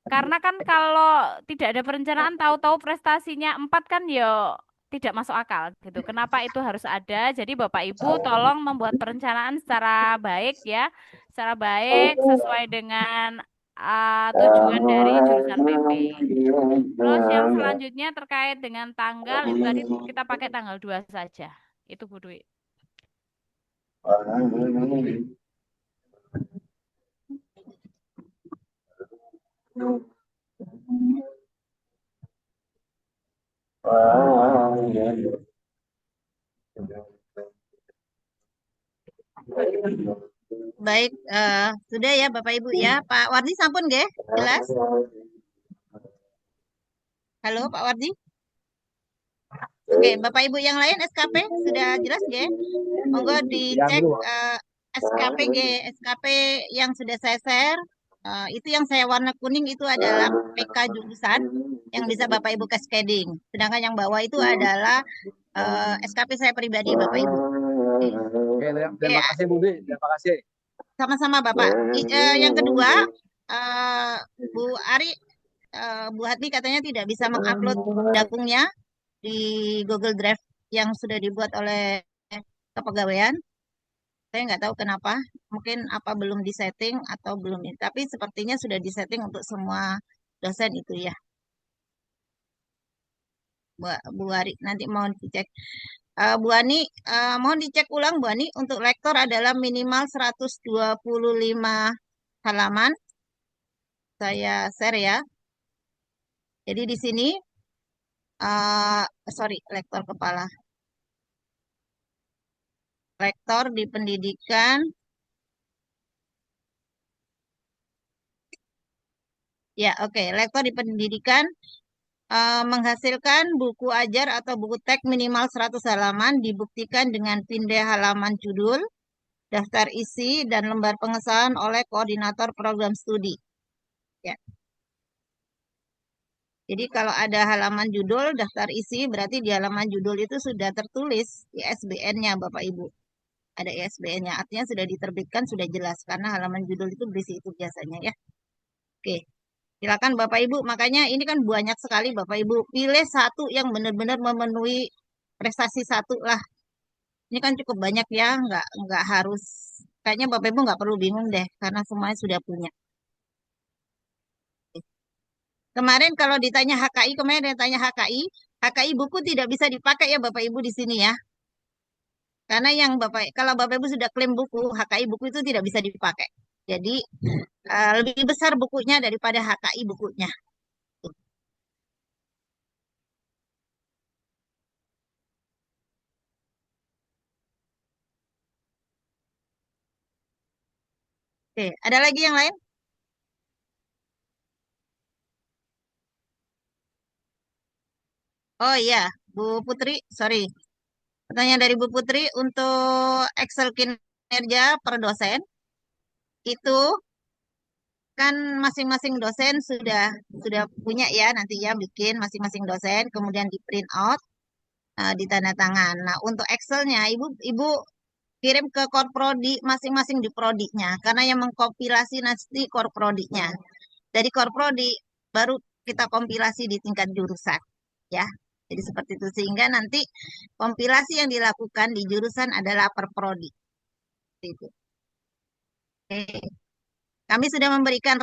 Karena kan kalau tidak ada perencanaan, tahu-tahu prestasinya 4 kan ya tidak masuk akal gitu. Kenapa itu harus ada? Jadi Bapak Ibu tolong membuat perencanaan secara baik ya, secara baik sesuai dengan tujuan dari jurusan PP. Terus yang selanjutnya terkait dengan tanggal itu tadi kita pakai tanggal 2 saja. Itu Bu Dwi. Baik, sudah ya Bapak Ibu ya. Pak Wardi sampun nggih? Jelas? Halo Pak Wardi? Oke, Bapak Ibu yang lain SKP sudah jelas nggih? Monggo dicek SKP SKP yang sudah saya share. Itu yang saya warna kuning itu adalah PK jurusan yang bisa Bapak Ibu cascading. Sedangkan yang bawah itu adalah SKP saya pribadi Bapak Ibu. Oke, terima kasih Bu Dwi. Terima kasih. Sama-sama Bapak. Yang kedua, Bu Ari, Bu Hatmi katanya tidak bisa mengupload dagungnya di Google Drive yang sudah dibuat oleh kepegawaian. Saya nggak tahu kenapa, mungkin apa belum disetting atau belum ini. Tapi sepertinya sudah disetting untuk semua dosen itu ya, Bu Ari. Nanti mohon dicek. Bu Ani, mohon dicek ulang Bu Ani. Untuk lektor adalah minimal 125 halaman. Saya share ya. Jadi di sini, sorry, lektor kepala. Lektor di pendidikan, ya oke. Lektor di pendidikan menghasilkan buku ajar atau buku teks minimal 100 halaman dibuktikan dengan pindai halaman judul, daftar isi, dan lembar pengesahan oleh koordinator program studi. Ya. Jadi kalau ada halaman judul, daftar isi, berarti di halaman judul itu sudah tertulis ISBN-nya Bapak Ibu. Ada ISBN-nya, artinya sudah diterbitkan, sudah jelas. Karena halaman judul itu berisi itu biasanya ya. Oke, silakan Bapak Ibu. Makanya ini kan banyak sekali Bapak Ibu. Pilih satu yang benar-benar memenuhi prestasi satu lah. Ini kan cukup banyak ya, nggak harus. Kayaknya Bapak Ibu nggak perlu bingung deh, karena semuanya sudah punya. Kemarin kalau ditanya HKI, kemarin ditanya HKI buku tidak bisa dipakai ya Bapak Ibu di sini ya. Karena yang kalau Bapak Ibu sudah klaim buku, HKI buku itu tidak bisa dipakai. Jadi lebih besar bukunya daripada HKI bukunya. Oke, ada lagi yang lain? Oh iya, Bu Putri, sorry. Pertanyaan dari Bu Putri untuk Excel kinerja per dosen itu kan masing-masing dosen sudah punya ya nanti ya bikin masing-masing dosen kemudian di print out, di tanda tangan. Nah, untuk Excelnya Ibu kirim ke core prodi masing-masing di prodinya karena yang mengkompilasi nanti core prodinya. Dari core prodi baru kita kompilasi di tingkat jurusan ya. Jadi seperti itu sehingga nanti kompilasi yang dilakukan di jurusan adalah per prodi. Itu. Oke. Kami sudah memberikan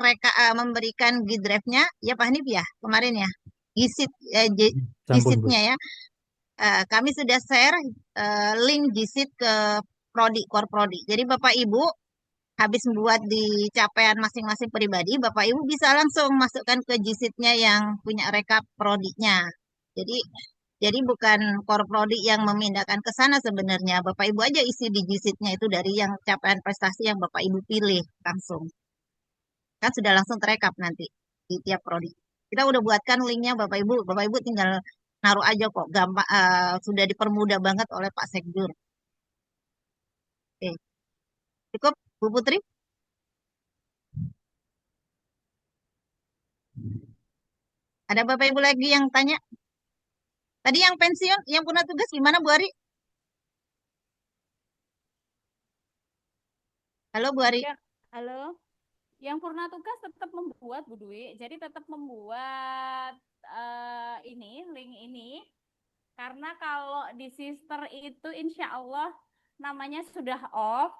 G-Drive-nya ya Pak Hanif ya kemarin ya. Gisit Sampun, Bu. Gisitnya ya. Kami sudah share link Gisit ke prodi core prodi. Jadi Bapak Ibu habis membuat di capaian masing-masing pribadi, Bapak Ibu bisa langsung masukkan ke Gisitnya yang punya rekap prodinya. Jadi bukan core prodi yang memindahkan ke sana sebenarnya. Bapak Ibu aja isi di Gisitnya itu dari yang capaian prestasi yang Bapak Ibu pilih langsung. Kan sudah langsung terekap nanti di tiap prodi. Kita udah buatkan linknya Bapak Ibu. Bapak Ibu tinggal naruh aja kok. Gampang, sudah dipermudah banget oleh Pak Sekdur. Oke. Cukup Bu Putri? Ada Bapak Ibu lagi yang tanya? Tadi yang pensiun, yang purna tugas gimana Bu Ari? Halo Bu Ari. Ya, halo. Yang purna tugas tetap membuat Bu Dwi, jadi tetap membuat ini link ini karena kalau di sister itu insya Allah namanya sudah off.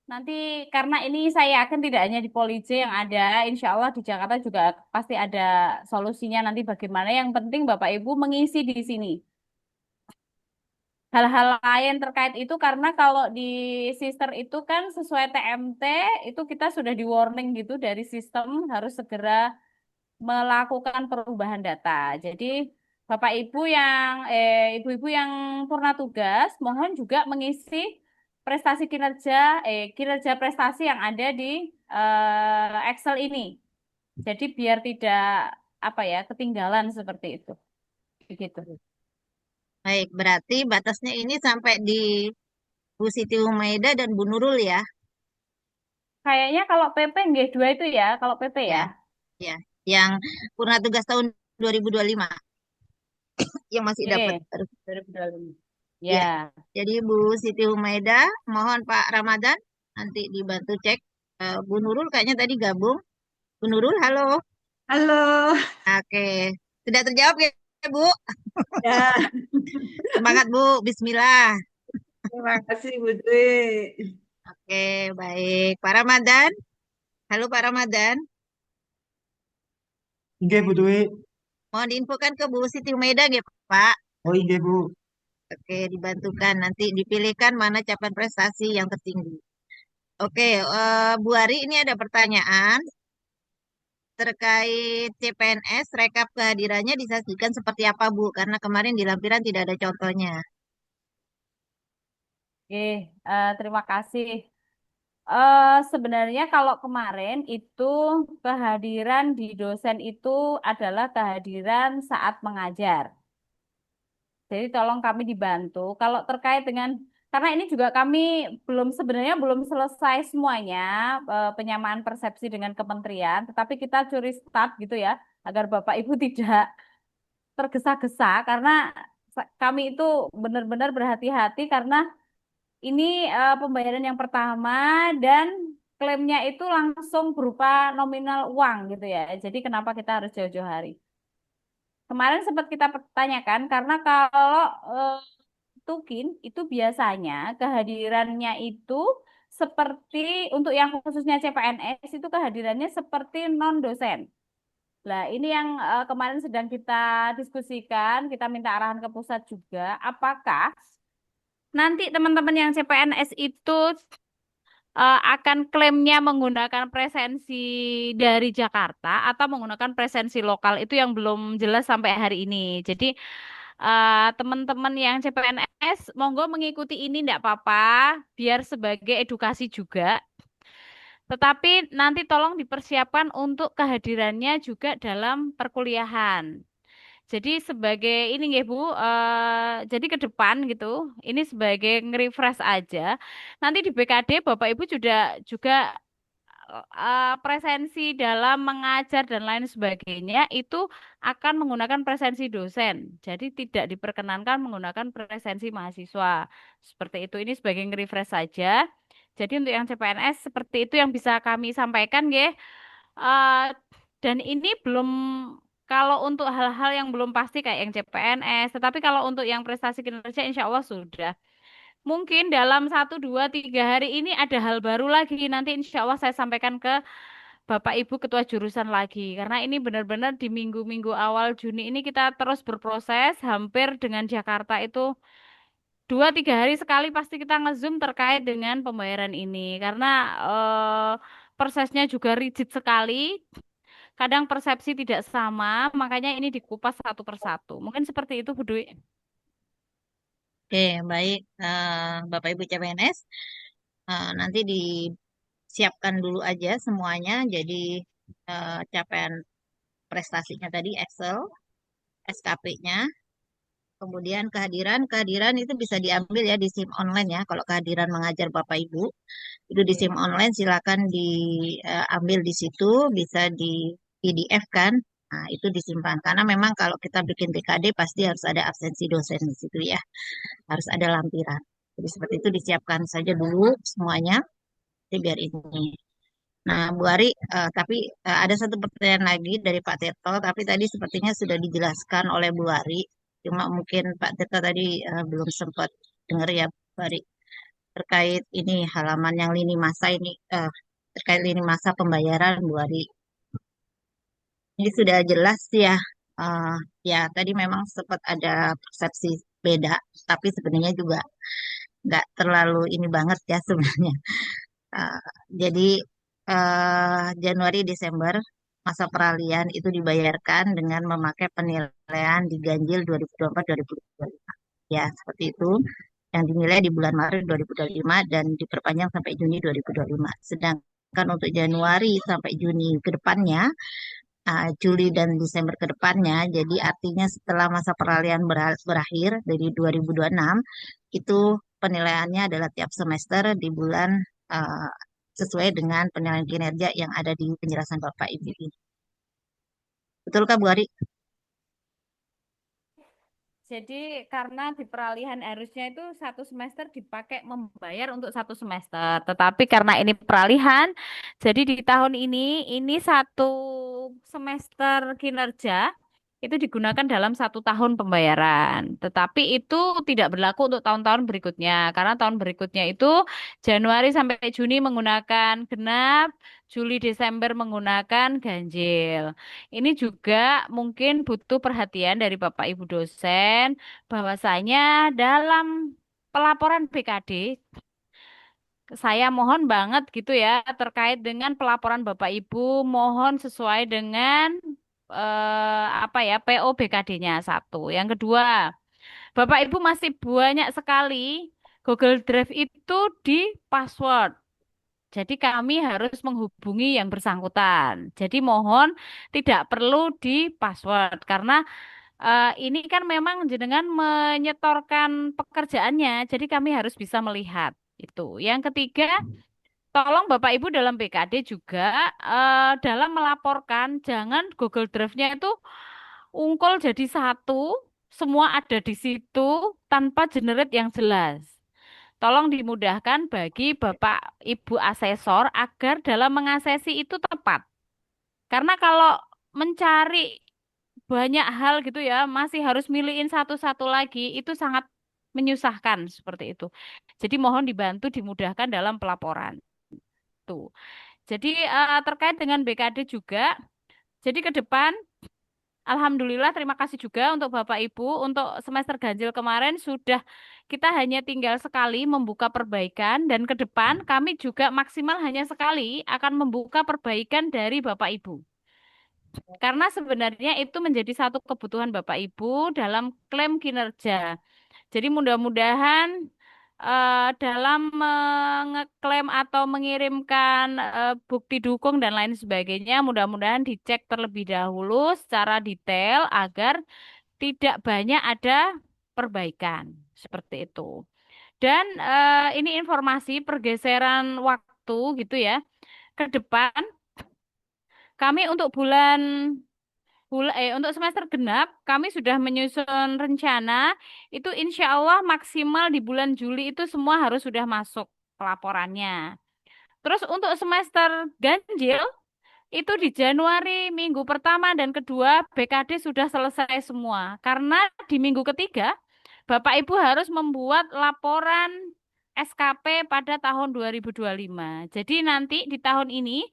Nanti karena ini saya yakin tidak hanya di Poli J yang ada, insya Allah di Jakarta juga pasti ada solusinya nanti bagaimana. Yang penting Bapak Ibu mengisi di sini. Hal-hal lain terkait itu karena kalau di sister itu kan sesuai TMT itu kita sudah di warning gitu dari sistem harus segera melakukan perubahan data. Jadi Bapak Ibu yang Ibu-ibu yang purna tugas mohon juga mengisi prestasi kinerja prestasi yang ada di Excel ini. Jadi biar tidak apa ya ketinggalan seperti itu. Begitu. Baik, berarti batasnya ini sampai di Bu Siti Humaida dan Bu Nurul ya. Kayaknya kalau PP nggih dua itu ya, kalau PP ya. Ya, ya. Yang purna tugas tahun 2025 yang masih dapat. Oke, 2025. Ya. Ya. Jadi Bu Siti Humaida, mohon Pak Ramadan nanti dibantu cek. Bu Nurul kayaknya tadi gabung. Bu Nurul, halo. Halo. Oke, sudah terjawab ya Bu? Ya. Semangat Bu, Bismillah. Terima kasih Bu Dwi. Oke, baik. Pak Ramadan. Halo Pak Ramadan. Oke, Bu Dwi. Mau diinfokan ke Bu Siti Umaida nggih, Pak? Oh iya, Bu. Oke, dibantukan. Nanti dipilihkan mana capaian prestasi yang tertinggi. Oke, Bu Ari, ini ada pertanyaan terkait CPNS. Rekap kehadirannya disajikan seperti apa, Bu? Karena kemarin di lampiran tidak ada contohnya. Oke, terima kasih. Sebenarnya kalau kemarin itu kehadiran di dosen itu adalah kehadiran saat mengajar. Jadi tolong kami dibantu. Kalau terkait dengan karena ini juga kami sebenarnya belum selesai semuanya penyamaan persepsi dengan kementerian, tetapi kita curi start gitu ya agar Bapak Ibu tidak tergesa-gesa karena kami itu benar-benar berhati-hati karena ini pembayaran yang pertama dan klaimnya itu langsung berupa nominal uang gitu ya. Jadi kenapa kita harus jauh-jauh hari? Kemarin sempat kita pertanyakan karena kalau eh, Tukin itu biasanya kehadirannya itu seperti untuk yang khususnya CPNS itu kehadirannya seperti non dosen. Nah, ini yang kemarin sedang kita diskusikan, kita minta arahan ke pusat juga. Apakah nanti teman-teman yang CPNS itu akan klaimnya menggunakan presensi dari Jakarta atau menggunakan presensi lokal itu yang belum jelas sampai hari ini. Jadi teman-teman yang CPNS monggo mengikuti ini enggak apa-apa, biar sebagai edukasi juga. Tetapi nanti tolong dipersiapkan untuk kehadirannya juga dalam perkuliahan. Jadi sebagai ini ya Bu, jadi ke depan gitu, ini sebagai nge-refresh aja. Nanti di BKD Bapak Ibu juga presensi dalam mengajar dan lain sebagainya itu akan menggunakan presensi dosen. Jadi tidak diperkenankan menggunakan presensi mahasiswa. Seperti itu ini sebagai nge-refresh saja. Jadi untuk yang CPNS seperti itu yang bisa kami sampaikan ya. Eh, dan ini belum kalau untuk hal-hal yang belum pasti kayak yang CPNS, tetapi kalau untuk yang prestasi kinerja insya Allah sudah. Mungkin dalam 1, 2, 3 hari ini ada hal baru lagi. Nanti insya Allah saya sampaikan ke Bapak Ibu Ketua Jurusan lagi. Karena ini benar-benar di minggu-minggu awal Juni ini kita terus berproses. Hampir dengan Jakarta itu 2, 3 hari sekali pasti kita nge-zoom terkait dengan pembayaran ini. Karena eh, prosesnya juga rigid sekali. Kadang persepsi tidak sama. Makanya ini dikupas satu persatu. Mungkin seperti itu Bu Dwi. Oke, baik. Bapak Ibu CPNS, nanti disiapkan dulu aja semuanya. Jadi capaian prestasinya tadi Excel, SKP-nya, kemudian kehadiran itu bisa diambil ya di SIM online ya. Kalau kehadiran mengajar Bapak Ibu itu di SIM Oke. online silakan diambil di situ, bisa di PDF kan. Nah, itu disimpan karena memang kalau kita bikin PKD pasti harus ada absensi dosen di situ ya, harus ada lampiran. Jadi seperti itu disiapkan saja dulu semuanya. Jadi biar ini. Nah, Bu Ari, tapi ada satu pertanyaan lagi dari Pak Tirto, tapi tadi sepertinya sudah dijelaskan oleh Bu Ari. Cuma mungkin Pak Tirto tadi belum sempat dengar ya, Bu Ari. Terkait ini halaman yang lini masa ini, terkait lini masa pembayaran, Bu Ari. Ini sudah jelas ya. Eh, ya, tadi memang sempat ada persepsi beda, tapi sebenarnya juga nggak terlalu ini banget ya sebenarnya. Eh, jadi Januari Desember masa peralihan itu dibayarkan dengan memakai penilaian diganjil 2024-2025. Ya, seperti itu. Yang dinilai di bulan Maret 2025 dan diperpanjang sampai Juni 2025. Sedangkan untuk Januari sampai Juni ke depannya, Juli dan Desember ke depannya, jadi artinya setelah masa peralihan berakhir dari 2026, itu penilaiannya adalah tiap semester di bulan uh, sesuai dengan penilaian kinerja yang ada di penjelasan Bapak Ibu ini. Betulkah Bu Ari? Jadi karena di peralihan harusnya itu satu semester dipakai membayar untuk satu semester. Tetapi karena ini peralihan, jadi di tahun ini satu semester kinerja itu digunakan dalam 1 tahun pembayaran. Tetapi itu tidak berlaku untuk tahun-tahun berikutnya, karena tahun berikutnya itu Januari sampai Juni menggunakan genap, Juli Desember menggunakan ganjil. Ini juga mungkin butuh perhatian dari Bapak Ibu dosen, bahwasanya dalam pelaporan BKD saya mohon banget gitu ya terkait dengan pelaporan Bapak Ibu, mohon sesuai dengan apa ya PO BKD-nya satu. Yang kedua, Bapak Ibu masih banyak sekali Google Drive itu di password. Jadi kami harus menghubungi yang bersangkutan. Jadi mohon tidak perlu di password karena ini kan memang jenengan menyetorkan pekerjaannya. Jadi kami harus bisa melihat itu. Yang ketiga, tolong Bapak Ibu dalam BKD juga dalam melaporkan jangan Google Drive-nya itu ungkul jadi satu, semua ada di situ tanpa generate yang jelas. Tolong dimudahkan bagi Bapak Ibu asesor agar dalam mengaksesi itu tepat. Karena kalau mencari banyak hal gitu ya, masih harus milihin satu-satu lagi, itu sangat menyusahkan seperti itu. Jadi mohon dibantu dimudahkan dalam pelaporan. Tuh. Jadi terkait dengan BKD juga, jadi ke depan, Alhamdulillah terima kasih juga untuk Bapak Ibu untuk semester ganjil kemarin sudah kita hanya tinggal sekali membuka perbaikan dan ke depan kami juga maksimal hanya sekali akan membuka perbaikan dari Bapak Ibu. Karena sebenarnya itu menjadi satu kebutuhan Bapak Ibu dalam klaim kinerja. Jadi mudah-mudahan dalam mengeklaim atau mengirimkan bukti dukung dan lain sebagainya, mudah-mudahan dicek terlebih dahulu secara detail agar tidak banyak ada perbaikan seperti itu. Dan ini informasi pergeseran waktu gitu ya. Ke depan kami untuk untuk semester genap, kami sudah menyusun rencana, itu insya Allah maksimal di bulan Juli itu semua harus sudah masuk pelaporannya. Terus untuk semester ganjil, itu di Januari minggu pertama dan kedua BKD sudah selesai semua. Karena di minggu ketiga, Bapak Ibu harus membuat laporan SKP pada tahun 2025. Jadi nanti di tahun ini,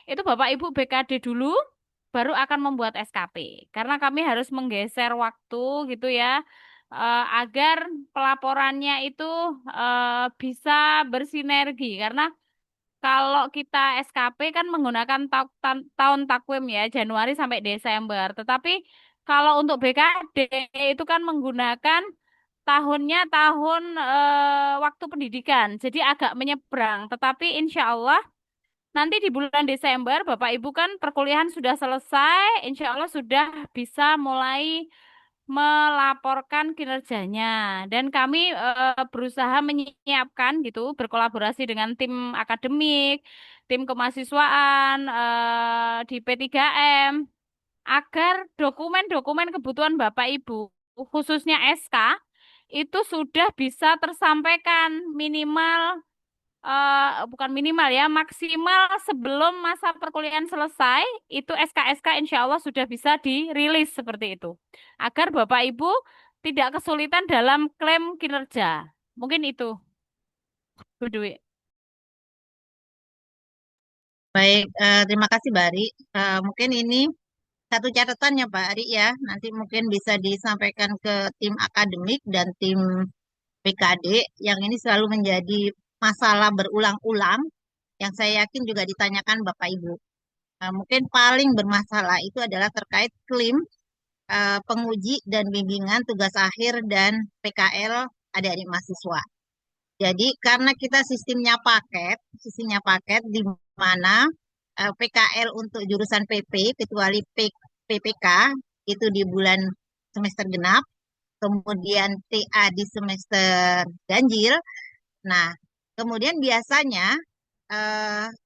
itu Bapak Ibu BKD dulu, baru akan membuat SKP. Karena kami harus menggeser waktu gitu ya, agar pelaporannya itu bisa bersinergi. Karena kalau kita SKP kan menggunakan tahun takwim ya, Januari sampai Desember. Tetapi kalau untuk BKD itu kan menggunakan tahunnya tahun waktu pendidikan. Jadi agak menyeberang. Tetapi insya Allah nanti di bulan Desember, Bapak Ibu kan perkuliahan sudah selesai, insya Allah sudah bisa mulai melaporkan kinerjanya. Dan kami berusaha menyiapkan gitu, berkolaborasi dengan tim akademik, tim kemahasiswaan di P3M, agar dokumen-dokumen kebutuhan Bapak Ibu, khususnya SK, itu sudah bisa tersampaikan minimal bukan minimal ya, maksimal sebelum masa perkuliahan selesai, itu SK-SK insya Allah sudah bisa dirilis seperti itu. Agar Bapak Ibu tidak kesulitan dalam klaim kinerja. Mungkin itu, Bu Dwi. Baik, terima kasih Mbak Ari. Mungkin ini satu catatan ya Pak Ari ya. Nanti mungkin bisa disampaikan ke tim akademik dan tim PKD yang ini selalu menjadi masalah berulang-ulang yang saya yakin juga ditanyakan Bapak Ibu. Mungkin paling bermasalah itu adalah terkait klaim penguji dan bimbingan tugas akhir dan PKL adik-adik mahasiswa. Jadi karena kita sistemnya paket di mana PKL untuk jurusan PP kecuali PPK itu di bulan semester genap, kemudian TA di semester ganjil. Nah, kemudian biasanya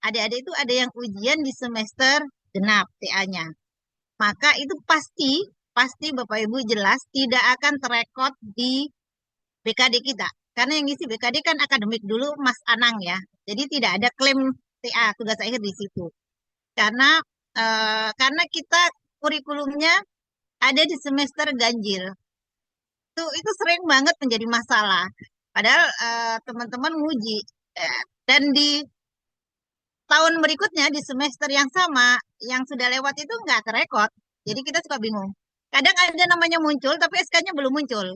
adik-adik itu ada yang ujian di semester genap TA-nya. Maka itu pasti Bapak Ibu jelas tidak akan terekod di BKD kita. Karena yang ngisi BKD kan akademik dulu Mas Anang ya. Jadi tidak ada klaim TA tugas akhir di situ. Karena kita kurikulumnya ada di semester ganjil. Itu sering banget menjadi masalah. Padahal teman-teman nguji. Dan di tahun berikutnya di semester yang sama, yang sudah lewat itu nggak terekod. Jadi kita suka bingung. Kadang ada namanya muncul, tapi SK-nya belum muncul.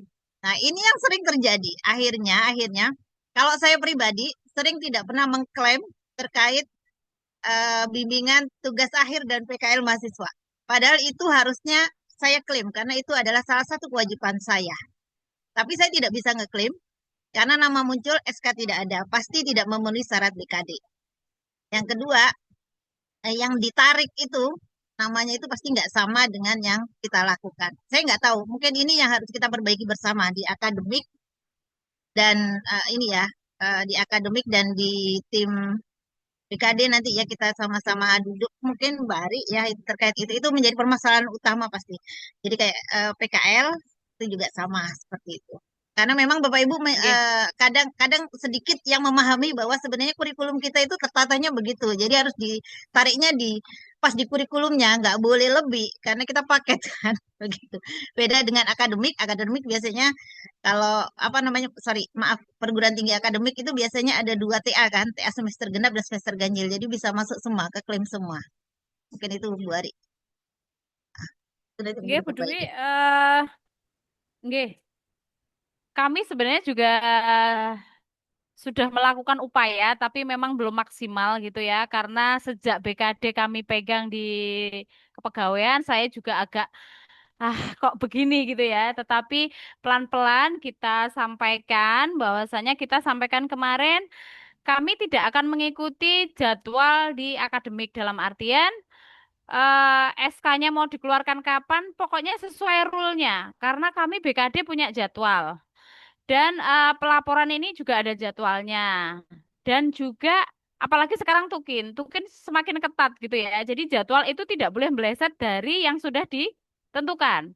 Nah, ini yang sering terjadi. Akhirnya, kalau saya pribadi sering tidak pernah mengklaim terkait bimbingan tugas akhir dan PKL mahasiswa. Padahal itu harusnya saya klaim karena itu adalah salah satu kewajiban saya. Tapi saya tidak bisa ngeklaim karena nama muncul SK tidak ada, pasti tidak memenuhi syarat BKD. Yang kedua, yang ditarik itu namanya itu pasti nggak sama dengan yang kita lakukan. Saya nggak tahu, mungkin ini yang harus kita perbaiki bersama di akademik dan ini ya di akademik dan di tim BKD nanti ya kita sama-sama duduk mungkin Mbak Ari ya terkait itu menjadi permasalahan utama pasti. Jadi kayak PKL itu juga sama seperti itu. Karena memang Bapak Ibu Nggih. kadang-kadang sedikit yang memahami bahwa sebenarnya kurikulum kita itu tertatanya begitu. Jadi harus ditariknya di pas di kurikulumnya nggak boleh lebih karena kita paket kan begitu. Beda dengan akademik, akademik biasanya kalau apa namanya, sorry, maaf, perguruan tinggi akademik itu biasanya ada 2 TA kan, TA semester genap dan semester ganjil. Jadi bisa masuk semua, ke klaim semua. Mungkin itu Bu Ari. Sudah itu Nggih, menjadi Bu Bapak Dwi, Ibu. nggih, kami sebenarnya juga sudah melakukan upaya, tapi memang belum maksimal gitu ya, karena sejak BKD kami pegang di kepegawaian, saya juga agak kok begini gitu ya. Tetapi pelan-pelan kita sampaikan, bahwasanya kita sampaikan kemarin, kami tidak akan mengikuti jadwal di akademik dalam artian SK-nya mau dikeluarkan kapan, pokoknya sesuai rule-nya, karena kami BKD punya jadwal. Dan pelaporan ini juga ada jadwalnya. Dan juga apalagi sekarang Tukin semakin ketat gitu ya. Jadi jadwal itu tidak boleh meleset dari yang sudah ditentukan.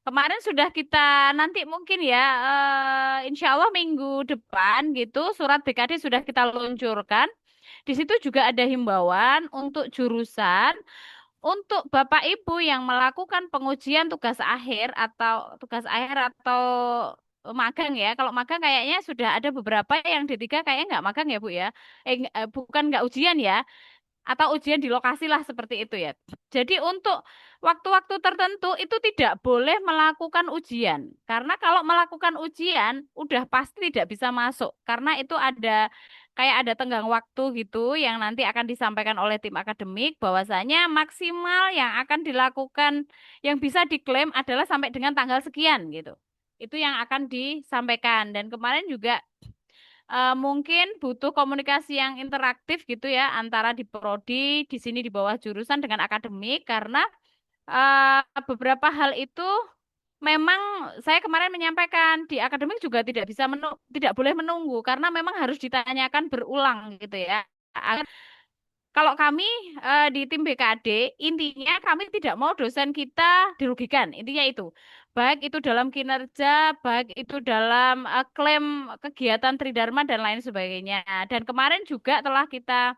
Kemarin sudah kita nanti mungkin ya, insya Allah minggu depan gitu surat BKD sudah kita luncurkan. Di situ juga ada himbauan untuk jurusan, untuk Bapak Ibu yang melakukan pengujian tugas akhir atau magang ya. Kalau magang kayaknya sudah ada beberapa yang D3 kayaknya nggak magang ya Bu ya. Bukan nggak ujian ya, atau ujian di lokasi lah seperti itu ya. Jadi untuk waktu-waktu tertentu itu tidak boleh melakukan ujian. Karena kalau melakukan ujian udah pasti tidak bisa masuk. Karena itu ada kayak ada tenggang waktu gitu yang nanti akan disampaikan oleh tim akademik bahwasanya maksimal yang akan dilakukan yang bisa diklaim adalah sampai dengan tanggal sekian gitu. Itu yang akan disampaikan dan kemarin juga mungkin butuh komunikasi yang interaktif gitu ya antara di prodi di sini di bawah jurusan dengan akademik karena beberapa hal itu memang saya kemarin menyampaikan di akademik juga tidak boleh menunggu karena memang harus ditanyakan berulang gitu ya. Kalau kami di tim BKD, intinya kami tidak mau dosen kita dirugikan. Intinya itu. Baik itu dalam kinerja, baik itu dalam klaim kegiatan Tridharma dan lain sebagainya. Dan kemarin juga telah kita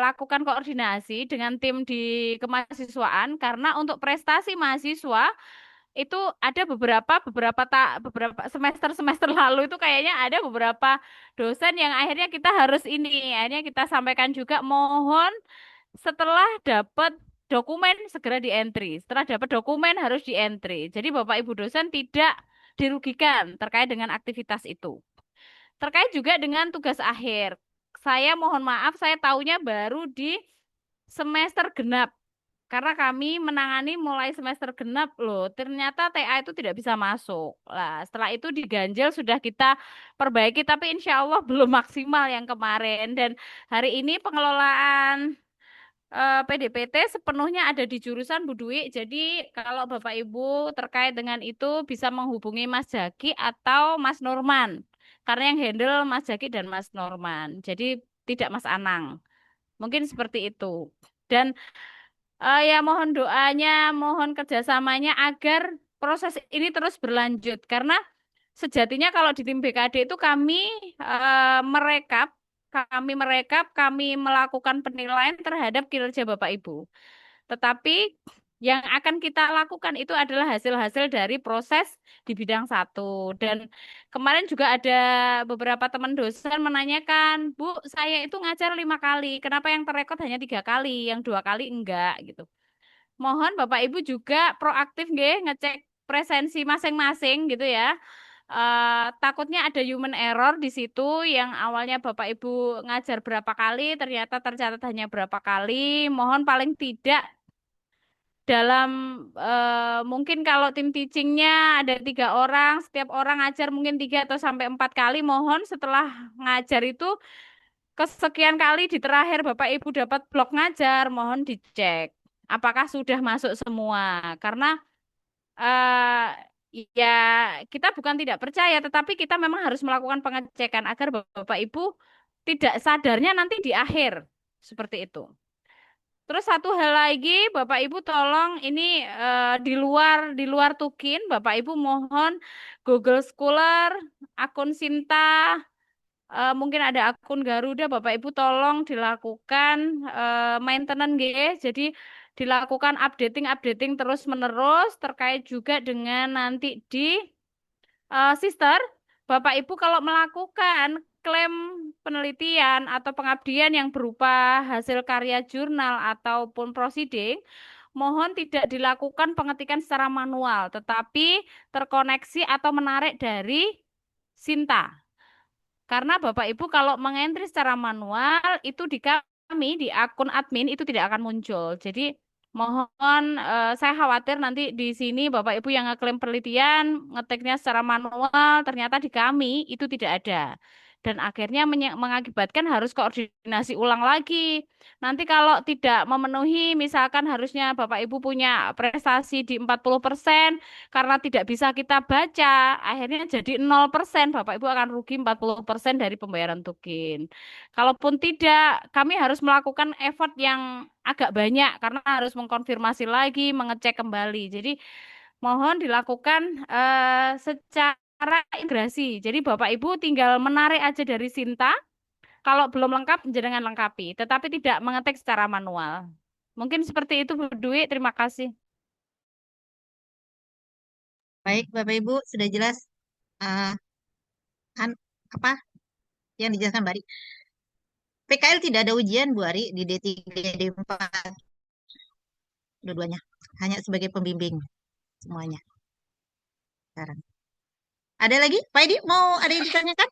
lakukan koordinasi dengan tim di kemahasiswaan karena untuk prestasi mahasiswa itu ada beberapa semester lalu itu kayaknya ada beberapa dosen yang akhirnya kita harus akhirnya kita sampaikan juga mohon setelah dapat dokumen segera di entry, setelah dapat dokumen harus di entry, jadi Bapak Ibu dosen tidak dirugikan terkait dengan aktivitas itu. Terkait juga dengan tugas akhir, saya mohon maaf saya taunya baru di semester genap. Karena kami menangani mulai semester genap loh, ternyata TA itu tidak bisa masuk. Lah, setelah itu diganjel sudah kita perbaiki, tapi insya Allah belum maksimal yang kemarin. Dan hari ini pengelolaan PDPT sepenuhnya ada di jurusan Bu Dwi. Jadi kalau Bapak Ibu terkait dengan itu bisa menghubungi Mas Jaki atau Mas Norman. Karena yang handle Mas Jaki dan Mas Norman. Jadi tidak Mas Anang. Mungkin seperti itu. Dan ya mohon doanya, mohon kerjasamanya agar proses ini terus berlanjut. Karena sejatinya kalau di tim BKD itu eh, merekap, kami melakukan penilaian terhadap kinerja Bapak Ibu. Tetapi Yang akan kita lakukan itu adalah hasil-hasil dari proses di bidang satu. Dan kemarin juga ada beberapa teman dosen menanyakan, Bu, saya itu ngajar 5 kali, kenapa yang terrekod hanya 3 kali, yang 2 kali enggak gitu. Mohon Bapak Ibu juga proaktif nggih ngecek presensi masing-masing gitu ya. Takutnya ada human error di situ yang awalnya Bapak Ibu ngajar berapa kali, ternyata tercatat hanya berapa kali. Mohon paling tidak dalam mungkin kalau tim teachingnya ada 3 orang, setiap orang ngajar mungkin 3 atau sampai 4 kali. Mohon setelah ngajar itu kesekian kali di terakhir Bapak Ibu dapat blok ngajar, mohon dicek apakah sudah masuk semua. Karena ya kita bukan tidak percaya, tetapi kita memang harus melakukan pengecekan agar Bapak Ibu tidak sadarnya nanti di akhir seperti itu. Terus satu hal lagi, Bapak Ibu tolong ini di luar Tukin, Bapak Ibu mohon Google Scholar, akun Sinta, mungkin ada akun Garuda, Bapak Ibu tolong dilakukan maintenance nggih. Jadi dilakukan updating terus-menerus terkait juga dengan nanti di Sister, Bapak Ibu kalau melakukan klaim penelitian atau pengabdian yang berupa hasil karya jurnal ataupun proceeding, mohon tidak dilakukan pengetikan secara manual, tetapi terkoneksi atau menarik dari Sinta. Karena Bapak Ibu kalau mengentri secara manual itu di kami di akun admin itu tidak akan muncul. Jadi mohon saya khawatir nanti di sini Bapak Ibu yang ngeklaim penelitian ngetiknya secara manual ternyata di kami itu tidak ada. Dan akhirnya mengakibatkan harus koordinasi ulang lagi. Nanti kalau tidak memenuhi misalkan harusnya Bapak Ibu punya prestasi di 40%, karena tidak bisa kita baca, akhirnya jadi 0%. Bapak Ibu akan rugi 40% dari pembayaran tukin. Kalaupun tidak, kami harus melakukan effort yang agak banyak karena harus mengkonfirmasi lagi, mengecek kembali. Jadi mohon dilakukan secara integrasi. Jadi Bapak Ibu tinggal menarik aja dari Sinta. Kalau belum lengkap, jangan lengkapi. Tetapi tidak mengetik secara manual. Mungkin seperti itu Bu Dwi. Terima kasih. Baik, Bapak Ibu, sudah jelas eh, apa yang dijelaskan Bari. PKL tidak ada ujian, Bu Ari, di D3, D4, dua-duanya. Hanya sebagai pembimbing semuanya sekarang. Ada lagi? Pak Edi, mau ada yang ditanyakan?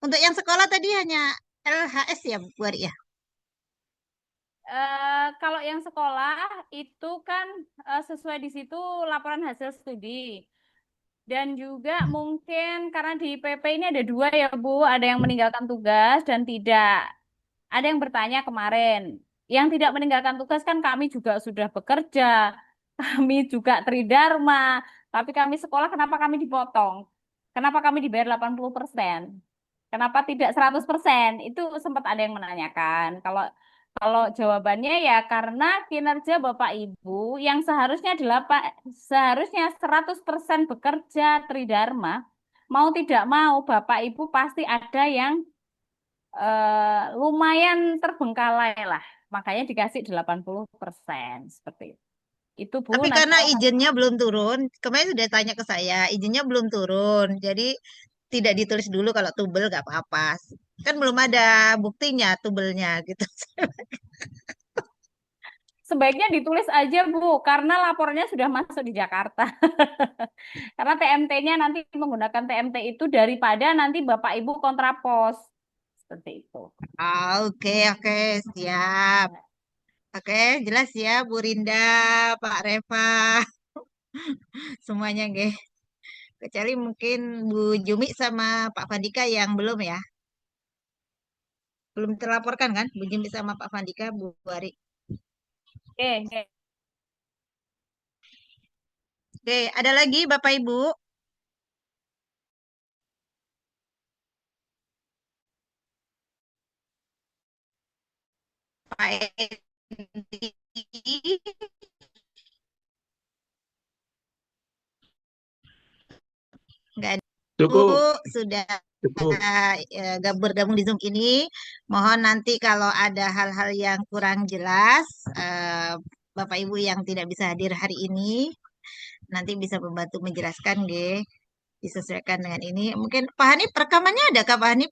Untuk yang sekolah tadi hanya LHS ya, Bu Ari ya? Kalau yang sekolah itu kan sesuai di situ laporan hasil studi. Dan juga mungkin karena di PP ini ada 2 ya Bu, ada yang meninggalkan tugas dan tidak. Ada yang bertanya kemarin, yang tidak meninggalkan tugas kan kami juga sudah bekerja, kami juga tridharma, tapi kami sekolah kenapa kami dipotong? Kenapa kami dibayar 80%? Kenapa tidak 100%? Itu sempat ada yang menanyakan. Kalau kalau jawabannya ya karena kinerja Bapak Ibu yang seharusnya 100% bekerja tridharma, mau tidak mau Bapak Ibu pasti ada yang lumayan terbengkalai lah. Makanya dikasih 80% seperti itu. Itu Bu, Tapi nanti karena izinnya belum turun, kemarin sudah tanya ke saya, izinnya belum turun. Jadi tidak ditulis dulu kalau tubel gak apa-apa. Kan belum ada buktinya tubelnya gitu. sebaiknya ditulis aja Bu, karena laporannya sudah masuk di Jakarta. Karena TMT-nya nanti menggunakan TMT itu daripada nanti Bapak Ibu kontrapos. Seperti itu. Oke, oke, siap. Oke, jelas ya Bu Rinda, Pak Reva, semuanya nggih. Kecuali mungkin Bu Jumi sama Pak Fandika yang belum ya. Belum terlaporkan kan Bu Jumi sama Pak Fandika, Bu Ari. Oke, oke. Oke, ada lagi Bapak Ibu? Pak Edi. Nggak ada. Bu, Cukup, sudah cukup. bergabung di Zoom ini. Mohon nanti kalau ada hal-hal yang kurang jelas, Bapak Ibu yang tidak bisa hadir hari ini nanti bisa membantu menjelaskan nggih, disesuaikan dengan ini. Mungkin Pak Hanif rekamannya ada Kak Pak Hanif?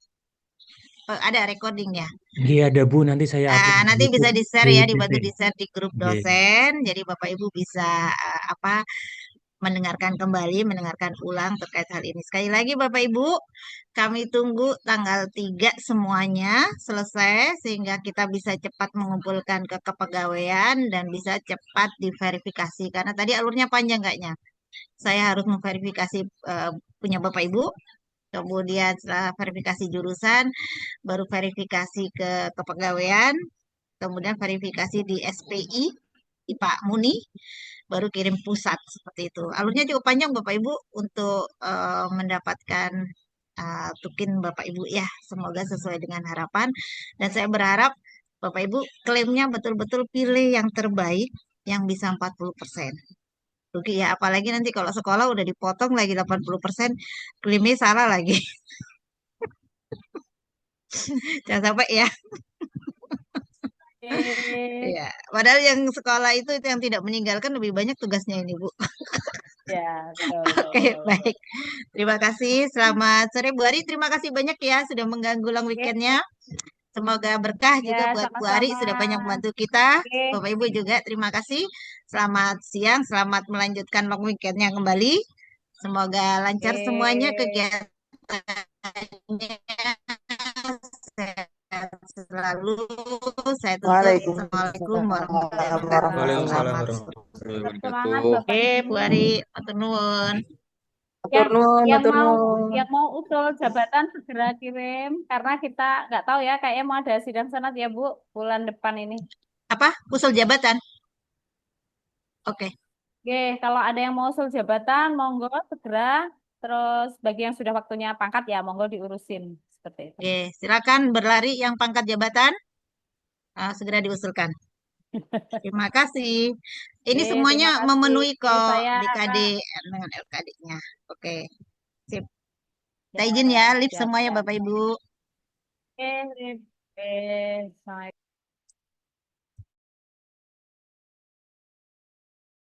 Ada recordingnya. Nggih ada Bu, nanti saya upload di Nanti bisa YouTube di-share ya, dibantu GWTV. di-share di grup Nggih. dosen. Jadi Bapak Ibu bisa mendengarkan kembali, mendengarkan ulang terkait hal ini. Sekali lagi Bapak Ibu, kami tunggu tanggal 3 semuanya selesai sehingga kita bisa cepat mengumpulkan ke kepegawaian dan bisa cepat diverifikasi. Karena tadi alurnya panjang kayaknya. Saya harus memverifikasi punya Bapak Ibu, kemudian setelah verifikasi jurusan, baru verifikasi ke kepegawaian, kemudian verifikasi di SPI, di Pak Muni, baru kirim pusat seperti itu. Alurnya cukup panjang Bapak Ibu untuk mendapatkan tukin Bapak Ibu ya. Semoga sesuai dengan harapan dan saya berharap Bapak Ibu klaimnya betul-betul pilih yang terbaik yang bisa 40%. Rugi ya, apalagi nanti kalau sekolah udah dipotong lagi 80%, klaimnya salah lagi. Jangan sampai ya. Oke. Ya, padahal yang sekolah itu yang tidak meninggalkan lebih banyak tugasnya ini, Bu. Ya, betul, Oke, betul, betul. baik. Terima kasih. Selamat sore Bu Ari. Terima kasih banyak ya sudah mengganggu long Oke. weekendnya. Semoga berkah juga Ya, buat Bu Ari sama-sama. sudah banyak membantu kita. Oke. Bapak Ibu juga terima kasih. Selamat siang, selamat melanjutkan long weekendnya kembali. Semoga lancar semuanya Oke. kegiatannya. Sehat selalu. Saya tutup. Assalamualaikum warahmatullahi wabarakatuh. Waalaikumsalam Selamat warahmatullahi Semangat wabarakatuh. Bapak Oke, Bu Ibu. Ari, matur nuwun. Yang yang Matur mau nuwun. yang mau usul jabatan segera kirim karena kita nggak tahu ya kayaknya mau ada sidang senat ya Bu bulan depan ini. Apa? Usul jabatan? Oke. Oke, kalau ada yang mau usul jabatan monggo segera, terus bagi yang sudah waktunya pangkat ya monggo diurusin seperti itu. Oke, silakan berlari yang pangkat jabatan segera diusulkan. Terima kasih. Ini Oke, semuanya terima kasih. memenuhi kok Saya DKD dengan LKD-nya. Oke, sip. Kita ya izin ya, live siap semuanya siap. Bapak Ibu. Oke, oke. Sampai